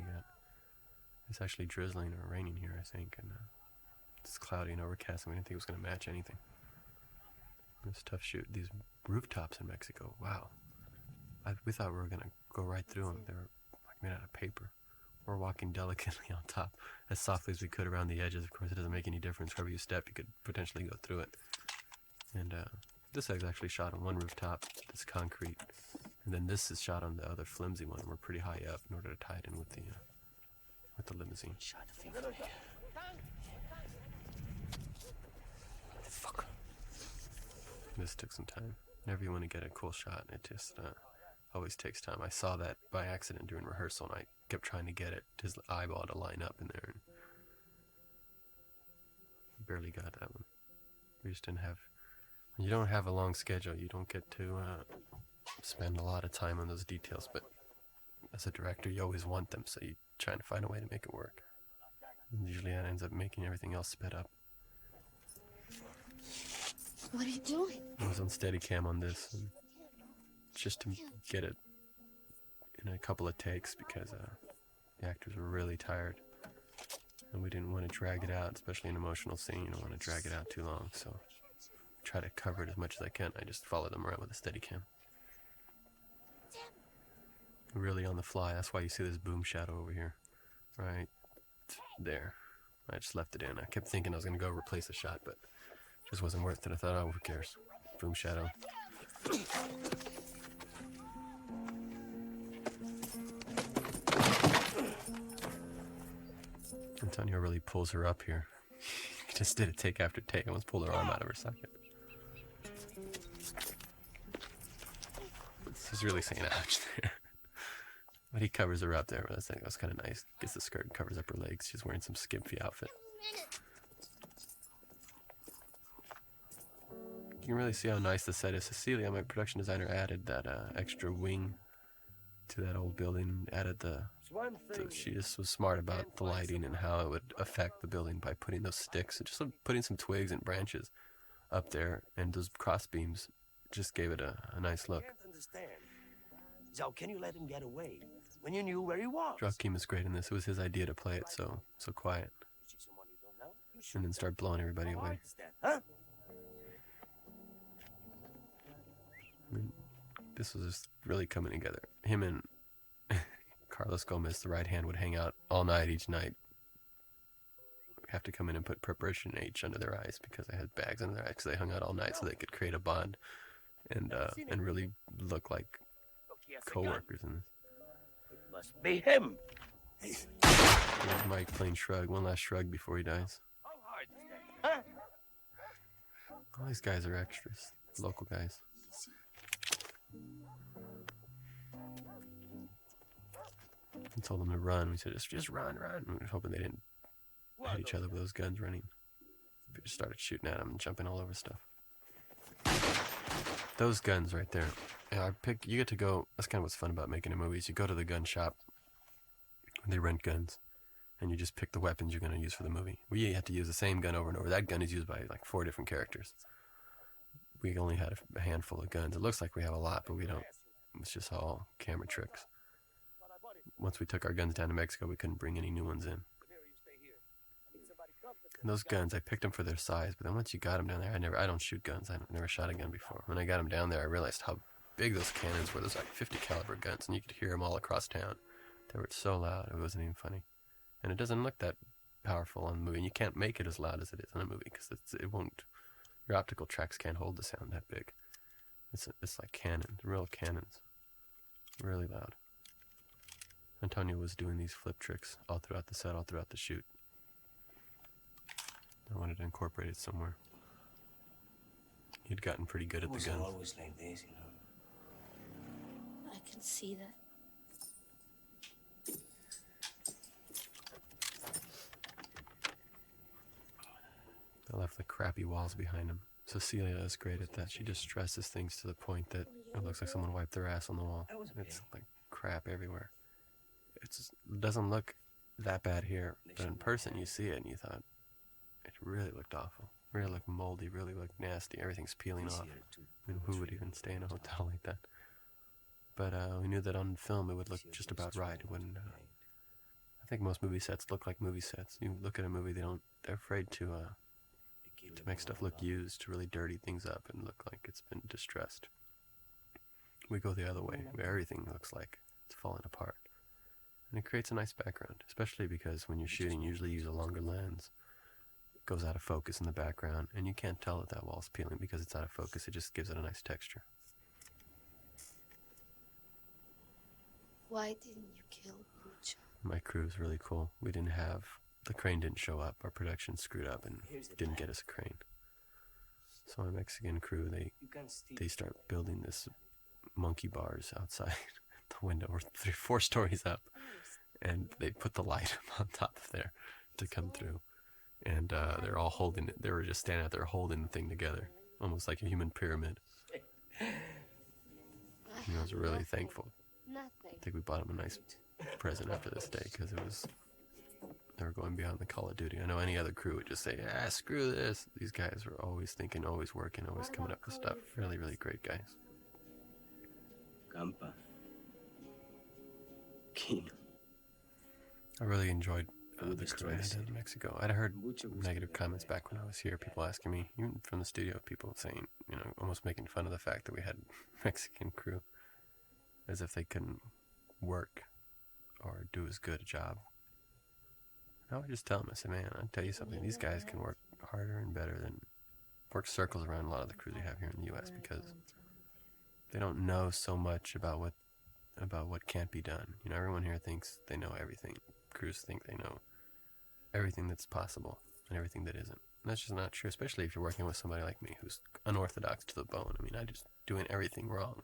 it's actually drizzling or raining here, I think, and it's cloudy and overcast, and we didn't think it was going to match anything. It was a tough shoot. These rooftops in Mexico, wow. We thought we were going to go right through them. They were like made out of paper. We're walking delicately on top, as softly as we could around the edges. Of course, it doesn't make any difference. Wherever you step, you could potentially go through it. And this is actually shot on one rooftop, this concrete. And then this is shot on the other flimsy one. We're pretty high up in order to tie it in with the limousine. Fuck. This took some time. Whenever you want to get a cool shot, it just always takes time. I saw that by accident during rehearsal, and I kept trying to get it, his eyeball to line up in there, and barely got that one. We just didn't have... When you don't have a long schedule, you don't get to spend a lot of time on those details, but as a director, you always want them, so you try to find a way to make it work. And usually that ends up making everything else sped up. What are you doing? I was on Steadicam on this, and just to get it in a couple of takes because the actors were really tired, and we didn't want to drag it out, especially an emotional scene. You don't want to drag it out too long, so try to cover it as much as I can. I just follow them around with a Steadicam. Really on the fly. That's why you see this boom shadow over here, right there. I just left it in. I kept thinking I was going to go replace the shot, but it just wasn't worth it. I thought, oh, who cares? Boom shadow. Antonio really pulls her up here. He just did it take after take. Almost pulled her arm out of her socket. He's really saying ouch there. But he covers her up there. I think that was kind of nice. Gets the skirt and covers up her legs. She's wearing some skimpy outfit. You can really see how nice the set is. Cecilia, my production designer, added that extra wing to that old building. Added she just was smart about the lighting and how it would affect the building by putting those sticks, just putting some twigs and branches up there, and those cross beams just gave it a nice look. I can't understand. So can you let him get away when you knew where he was? Joaquin was great in this. It was his idea to play it so quiet, You see someone you don't know, you shoot and then start blowing everybody How away. hard is that, huh? I mean, this was just really coming together. Him and Carlos Gomez, the right hand, would hang out all night each night. Have to come in and put preparation H under their eyes because they had bags under their eyes because they hung out all night so they could create a bond and really look like Look, he has a gun. co-workers in this. It must be him. Here's Mike playing Shrug, one last shrug before he dies. How hard is that, huh? All these guys are extras, local guys. We told them to run. We said, just run. We were hoping they didn't hit each other with those guns running. We just started shooting at them and jumping all over stuff. Those guns right there. Yeah, you get to go, that's kind of what's fun about making a movie, is you go to the gun shop, they rent guns, and you just pick the weapons you're going to use for the movie. We have to use the same gun over and over. That gun is used by like 4 different characters. We only had a handful of guns. It looks like we have a lot, but we don't. It's just all camera tricks. Once we took our guns down to Mexico, we couldn't bring any new ones in. And those guns, I picked them for their size, but then once you got them down there, I don't shoot guns. I've never shot a gun before. When I got them down there, I realized how big those cannons were. Those like 50 caliber guns, and you could hear them all across town. They were so loud, it wasn't even funny. And it doesn't look that powerful on the movie, and you can't make it as loud as it is on a movie because it won't. Your optical tracks can't hold the sound that big. It's like cannons, real cannons, really loud. Antonio was doing these flip tricks all throughout the set, all throughout the shoot. I wanted to incorporate it somewhere. He'd gotten pretty good at the guns. Always like this, you know. I can see that. I left the crappy walls behind him. Cecilia is great at that. She just stresses things to the point that it looks like someone wiped their ass on the wall. It's like crap everywhere. It doesn't look that bad here, but in person you see it and you thought, it really looked awful. Really looked moldy, really looked nasty. Everything's peeling off. I mean, who would even stay in a hotel like that? But we knew that on film it would look just about right. It wouldn't. I think most movie sets look like movie sets. You look at a movie, they're afraid to make stuff look used, to really dirty things up and look like it's been distressed. We go the other way, where everything looks like it's falling apart. And it creates a nice background, especially because when you're shooting, you usually use a longer lens. It goes out of focus in the background, and you can't tell that wall's peeling because it's out of focus. It just gives it a nice texture. Why didn't you kill Bucho? My crew's really cool. The crane didn't show up. Our production screwed up and didn't get us a crane. So our Mexican crew, they start building this monkey bars outside the window. We're 4 stories up, and they put the light on top of there to come through. And they're all holding it. They were just standing out there holding the thing together, almost like a human pyramid. I was really thankful. I think we bought him a nice present after this day, because they were going beyond the Call of Duty. I know any other crew would just say, screw this. These guys were always thinking, always working, always coming up with stuff. Really, really great guys. Campa. Kino. I really enjoyed the crew I had in Mexico. I'd heard negative comments back when I was here. People asking me, even from the studio, people saying, almost making fun of the fact that we had Mexican crew, as if they couldn't work or do as good a job. I would just tell them, I said, man, I'll tell you something. These guys can work harder and better than work circles around a lot of the crews we have here in the U.S. because they don't know so much about what can't be done. Everyone here thinks they know everything. Crews think they know everything that's possible and everything that isn't. And that's just not true, especially if you're working with somebody like me who's unorthodox to the bone. I'm just doing everything wrong,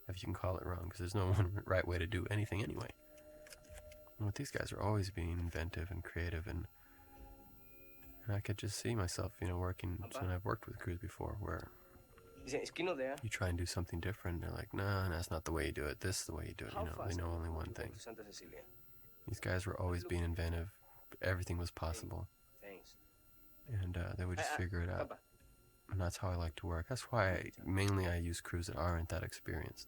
if you can call it wrong, because there's no one right way to do anything anyway. And with these guys are always being inventive and creative, and I could just see myself, working, and I've worked with crews before where you try and do something different, and they're like, no, that's not the way you do it, this is the way you do it, they know only one thing. These guys were always being inventive, everything was possible, and they would just figure it out, and that's how I like to work. That's why mainly I use crews that aren't that experienced,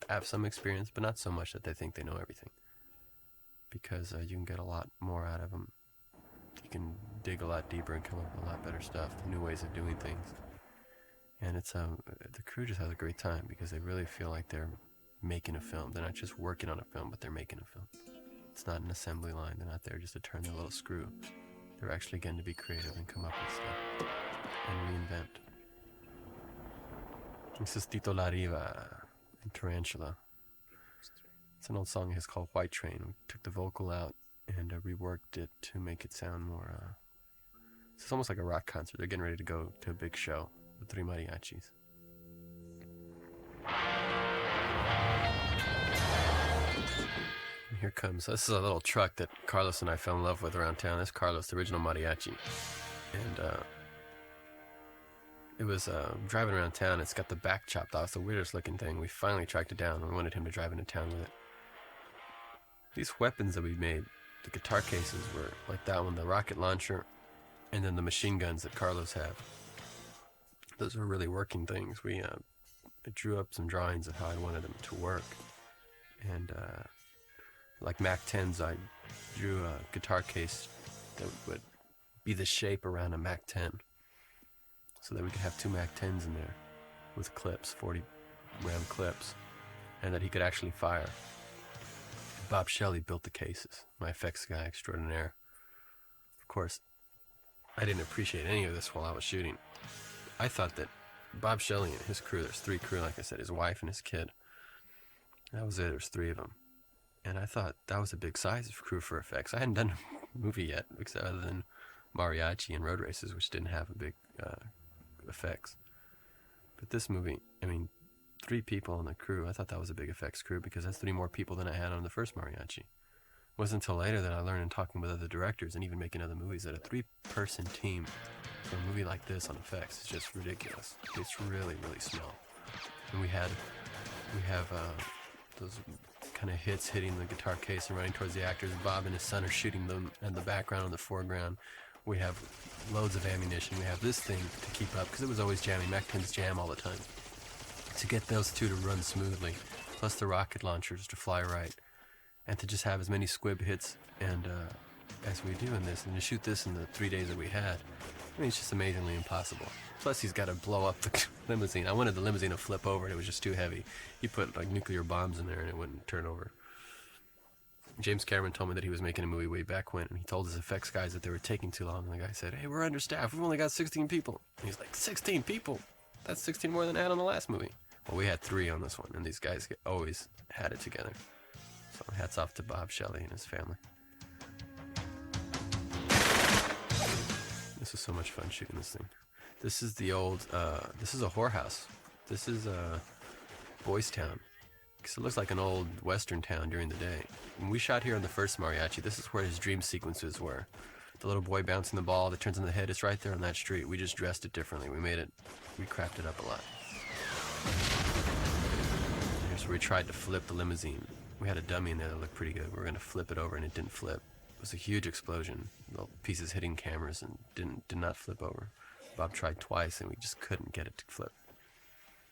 have some experience, but not so much that they think they know everything, because you can get a lot more out of them. You can dig a lot deeper and come up with a lot better stuff, new ways of doing things. And it's the crew just has a great time because they really feel like they're making a film. They're not just working on a film, but they're making a film. It's not an assembly line. They're not there just to turn their little screw. They're actually getting to be creative and come up with stuff and reinvent. This is Tito La Riva and Tarantula. It's an old song of his called White Train. We took the vocal out and reworked it to make it sound more... it's almost like a rock concert. They're getting ready to go to a big show with 3 mariachis. And here comes... this is a little truck that Carlos and I fell in love with around town. This is Carlos, the original mariachi. And it was driving around town. It's got the back chopped off. It's the weirdest looking thing. We finally tracked it down and we wanted him to drive into town with it. These weapons that we made, the guitar cases were like that one, the rocket launcher, and then the machine guns that Carlos had. Those were really working things. We drew up some drawings of how I wanted them to work. And like Mac 10s, I drew a guitar case that would be the shape around a Mac 10. So that we could have 2 Mac 10s in there with clips, 40 round clips, and that he could actually fire. Bob Shelley built the cases, my effects guy extraordinaire. Of course, I didn't appreciate any of this while I was shooting. I thought that Bob Shelley and his crew, there's 3 crew, like I said, his wife and his kid. That was it, there's 3 of them. And I thought that was a big size of crew for effects. I hadn't done a movie yet, except other than Mariachi and Road Races, which didn't have a big effects. But this movie, 3 people on the crew, I thought that was a big effects crew because that's 3 more people than I had on the first Mariachi. It wasn't until later that I learned in talking with other directors and even making other movies that a 3-person team for a movie like this on effects is just ridiculous. It's really, really small. And we have those kind of hits hitting the guitar case and running towards the actors. Bob and his son are shooting them in the background and the foreground. We have loads of ammunition. We have this thing to keep up because it was always jamming. Mac 10s jam all the time. To get those 2 to run smoothly, plus the rocket launchers to fly right, and to just have as many squib hits and as we do in this, and to shoot this in the 3 days that we had, it's just amazingly impossible. Plus, he's got to blow up the limousine. I wanted the limousine to flip over, and it was just too heavy. He put like nuclear bombs in there, and it wouldn't turn over. James Cameron told me that he was making a movie way back when, and he told his effects guys that they were taking too long. And the guy said, "Hey, we're understaffed. We've only got 16 people." And he's like, 16 people? That's 16 more than I had on the last movie. Well, we had 3 on this one, and these guys always had it together. So hats off to Bob Shelley and his family. This was so much fun shooting this thing. This is the old, this is a whorehouse. This is Boys Town. Because it looks like an old western town during the day. When we shot here on the first mariachi, this is where his dream sequences were. The little boy bouncing the ball that turns on the head, it's right there on that street. We just dressed it differently. We crapped it up a lot. Here's where we tried to flip the limousine. We had a dummy in there that looked pretty good. We were going to flip it over and it didn't flip. It was a huge explosion. The pieces hitting cameras and did not flip over. Bob tried twice and we just couldn't get it to flip.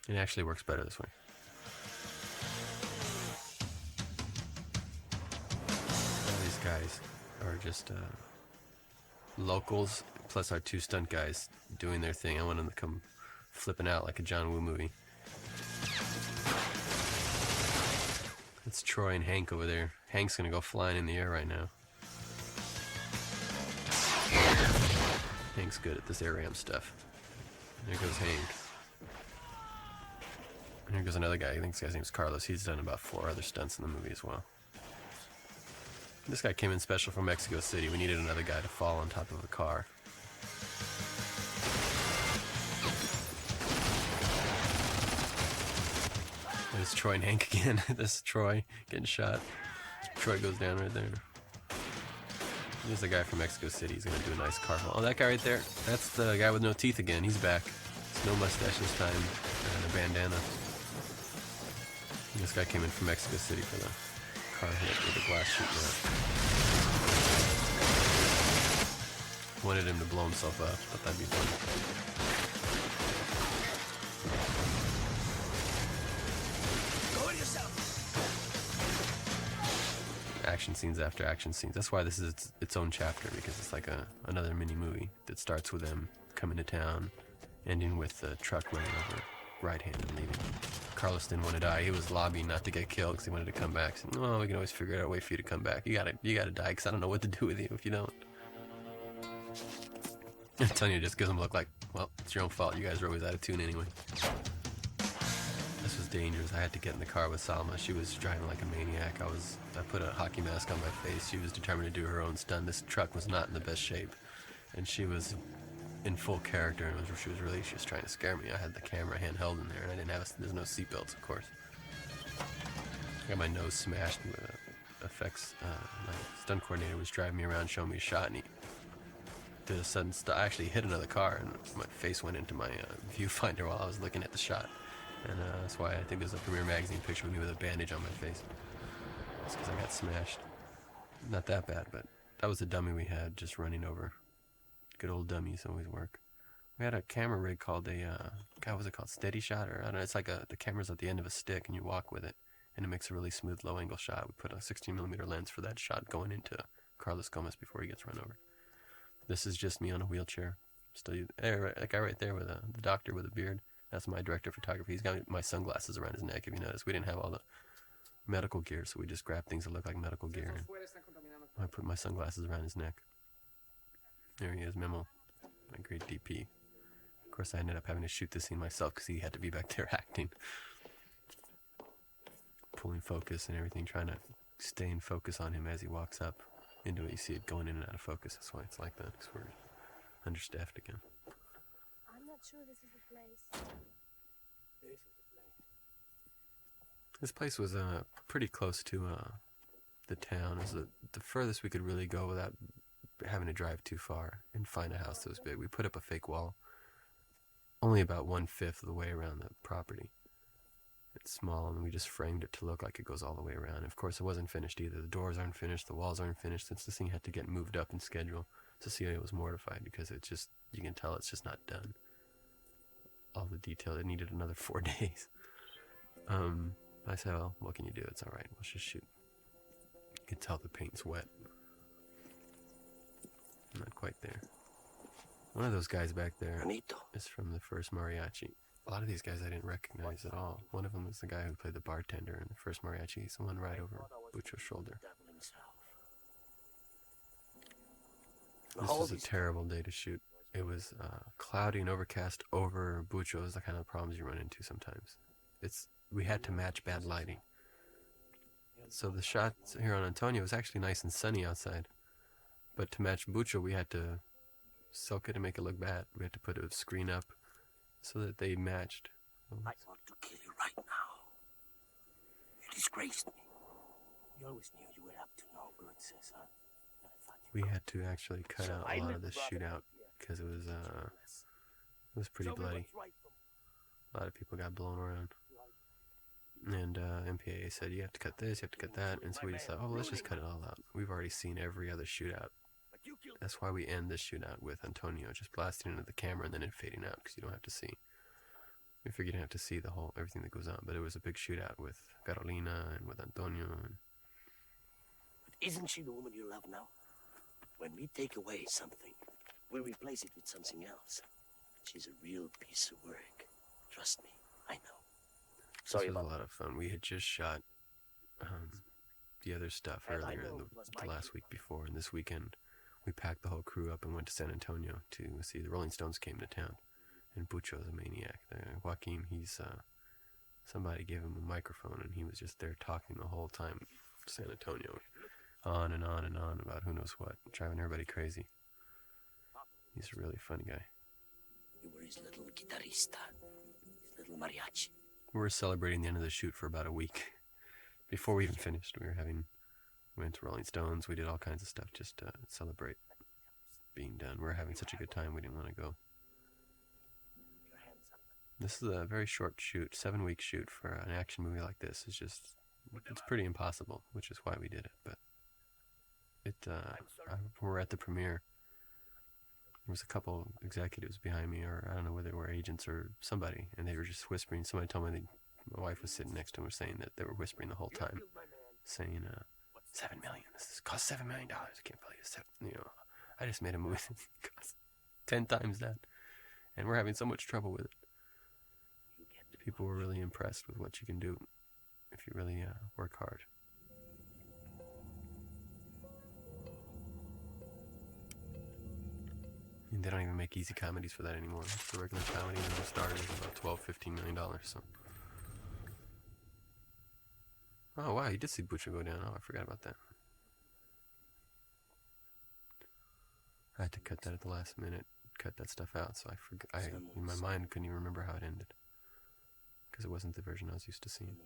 It actually works better this way. All these guys are just locals, plus our 2 stunt guys doing their thing. I want them to come flipping out like a John Woo movie. It's Troy and Hank over there. Hank's gonna go flying in the air right now. Hank's good at this air ramp stuff. There goes Hank. And here goes another guy. I think this guy's name's Carlos. He's done about 4 other stunts in the movie as well. This guy came in special from Mexico City. We needed another guy to fall on top of a car. There's Troy and Hank again. This is Troy getting shot. Troy goes down right there. There's a guy from Mexico City. He's going to do a nice car haul. Oh, that guy right there. That's the guy with no teeth again. He's back. It's no mustache this time. And a bandana. And this guy came in from Mexico City for the car hit with a glass shooting out. Wanted him to blow himself up. Thought that'd be fun. Action scenes after action scenes. That's why this is its own chapter, because it's like another mini movie that starts with them coming to town, ending with the truck running over right hand and leaving. Carlos didn't want to die. He was lobbying not to get killed because he wanted to come back. Said, "Oh, we can always figure out a way for you to come back. You gotta die because I don't know what to do with you if you don't." I'm telling you, just gives them look like, well, it's your own fault. You guys are always out of tune anyway. This was dangerous. I had to get in the car with Salma. She was driving like a maniac. I put a hockey mask on my face. She was determined to do her own stunt. This truck was not in the best shape, and she was in full character, and she was really just trying to scare me. I had the camera handheld in there, and I didn't have there's no seatbelts, of course. I got my nose smashed with effects. My stunt coordinator was driving me around, showing me a shot, and he did a sudden stop. I actually hit another car, and my face went into my viewfinder while I was looking at the shot. And that's why I think there's a Premiere Magazine picture of me with a bandage on my face. It's because I got smashed. Not that bad, but that was the dummy we had just running over. Good old dummies always work. We had a camera rig called what was it called? Steady shot? Or I don't know, it's like the camera's at the end of a stick and you walk with it. And it makes a really smooth low angle shot. We put a 16mm lens for that shot going into Carlos Gomez before he gets run over. This is just me on a wheelchair. Still, that guy right there with the doctor with a beard. That's my director of photography. He's got my sunglasses around his neck, if you notice. We didn't have all the medical gear, so we just grabbed things that look like medical gear. And I put my sunglasses around his neck. There he is, Memo, my great DP. Of course, I ended up having to shoot this scene myself because he had to be back there acting. Pulling focus and everything, trying to stay in focus on him as he walks up into it. You see it going in and out of focus. That's why it's like that, because we're understaffed again. I'm not sure this is the place. This place was pretty close to the town. It was the furthest we could really go without having to drive too far and find a house that was big. We put up a fake wall, only about 1/5 of the way around the property. It's small, and we just framed it to look like it goes all the way around. And of course, it wasn't finished either. The doors aren't finished, the walls aren't finished. Since this thing had to get moved up in schedule, Cecilia was mortified because it's just, you can tell it's just not done. All the detail, it needed another 4 days. I said, well, what can you do? It's all right. Let's just shoot. You can tell the paint's wet. Not quite there. One of those guys back there is from the first mariachi. A lot of these guys I didn't recognize at all. One of them was the guy who played the bartender in the first mariachi. He's the one right over Bucho's shoulder. This was a terrible day to shoot. It was cloudy and overcast over Bucho is the kind of problems you run into sometimes. We had to match bad lighting. So the shots here on Antonio was actually nice and sunny outside. But to match Bucho, we had to silk it to make it look bad. We had to put a screen up so that they matched. I want to kill you right now. You disgraced me. You always knew you were up to no good, Cesar. I thought you We had to actually cut out a lot of this shootout because it was pretty bloody. A lot of people got blown around. And MPAA said, you have to cut this, you have to cut that. And so we just thought, oh, let's just cut it all out. We've already seen every other shootout. That's why we end this shootout with Antonio just blasting into the camera and then it fading out because you don't have to see. We figured you didn't have to see everything that goes on. But it was a big shootout with Carolina and with Antonio. And Isn't she the woman you love now? When we take away something, we replace it with something else. She's a real piece of work. Trust me, I know. Sorry this was about a lot of fun. We had just shot the other stuff earlier the last week before. And this weekend, we packed the whole crew up and went to San Antonio to see the Rolling Stones came to town. And Bucho's a maniac. Joaquin, he's somebody gave him a microphone and he was just there talking the whole time to San Antonio. On and on and on about who knows what, driving everybody crazy. He's a really funny guy. You were his little guitarista, his little mariachi. We were celebrating the end of the shoot for about a week. Before we even finished, we went to Rolling Stones, we did all kinds of stuff just to celebrate being done. We were having such a good time, we didn't want to go. This is a very short shoot, 7-week shoot for an action movie like this. It's pretty impossible, which is why we did it, but we were at the premiere. There was a couple executives behind me, or I don't know whether they were agents or somebody, and they were just whispering. Somebody told me my wife was sitting next to him, saying that they were whispering the whole time, saying, $7 million. This cost $7 million. I can't believe it. I just made a movie that cost 10 times that, and we're having so much trouble with it. People were really impressed with what you can do if you really work hard. And they don't even make easy comedies for that anymore. The regular comedy when it started is about $12-15 million. So. Oh wow, you did see Bucho go down. Oh, I forgot about that. I had to cut that at the last minute, cut that stuff out, so in my mind couldn't even remember how it ended. Because it wasn't the version I was used to seeing.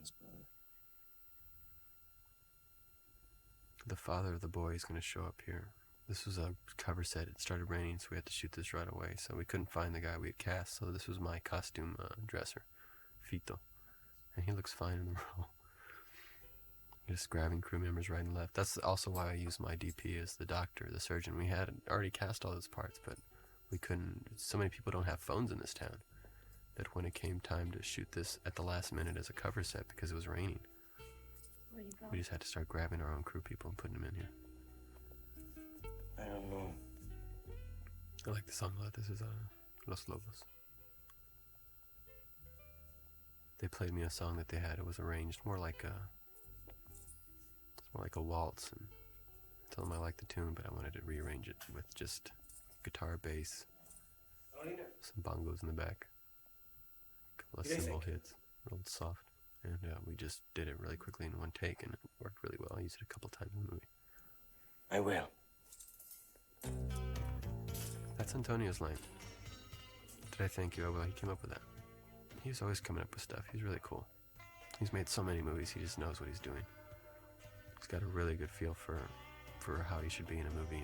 The father of the boy is going to show up here. This was a cover set. It started raining, so we had to shoot this right away. So we couldn't find the guy we had cast, so this was my costume dresser, Fito. And he looks fine in the role. Just grabbing crew members right and left. That's also why I used my DP as the doctor, the surgeon. We had already cast all those parts, but we couldn't. So many people don't have phones in this town that when it came time to shoot this at the last minute as a cover set because it was raining, we just had to start grabbing our own crew people and putting them in here. I don't know. I like the song a lot. This is Los Lobos. They played me a song that they had. It was arranged more like a waltz, and I told them I liked the tune, but I wanted to rearrange it with just guitar, bass, some bongos in the back, a couple of cymbal hits, real soft, and we just did it really quickly in one take, and it worked really well. I used it a couple times in the movie. I will. That's Antonio's line. Did I thank you? Oh, well, he came up with that. He's always coming up with stuff. He's really cool. He's made so many movies, he just knows what he's doing. He's got a really good feel for how he should be in a movie,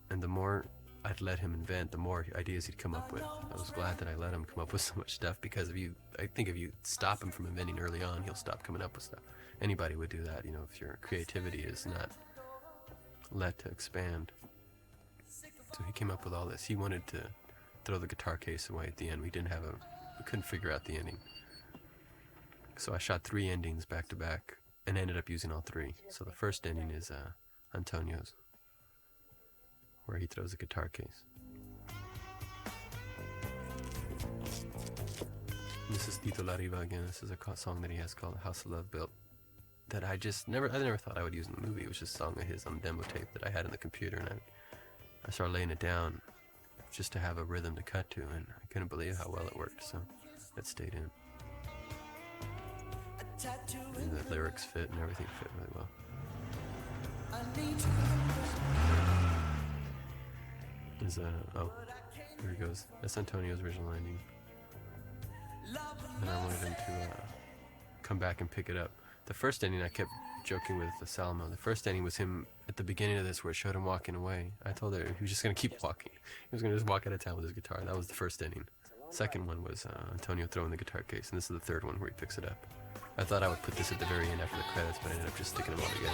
and the more I'd let him invent, the more ideas he'd come up with. I was glad that I let him come up with so much stuff, because I think if you stop him from inventing early on, he'll stop coming up with stuff. Anybody would do that, if your creativity is not let to expand. So he came up with all this. He wanted to throw the guitar case away at the end. We couldn't figure out the ending. So I shot 3 endings back to back and ended up using all 3. So the first ending is Antonio's, where he throws a guitar case. This is Tito Lariva again. This is a song that he has called House of Love Built, that I never thought I would use in the movie. It was just a song of his on demo tape that I had in the computer, and I started laying it down just to have a rhythm to cut to, and I couldn't believe how well it worked, so it stayed in. And the lyrics fit and everything fit really well. is oh, here he goes. That's Antonio's original ending. And I wanted him to come back and pick it up. The first ending, I kept joking with the Salamo. The first ending was him at the beginning of this, where it showed him walking away. I told her he was just gonna keep walking. He was gonna just walk out of town with his guitar. That was the first ending. Second one was Antonio throwing the guitar case, and this is the third one where he picks it up. I thought I would put this at the very end after the credits, but I ended up just sticking them all together.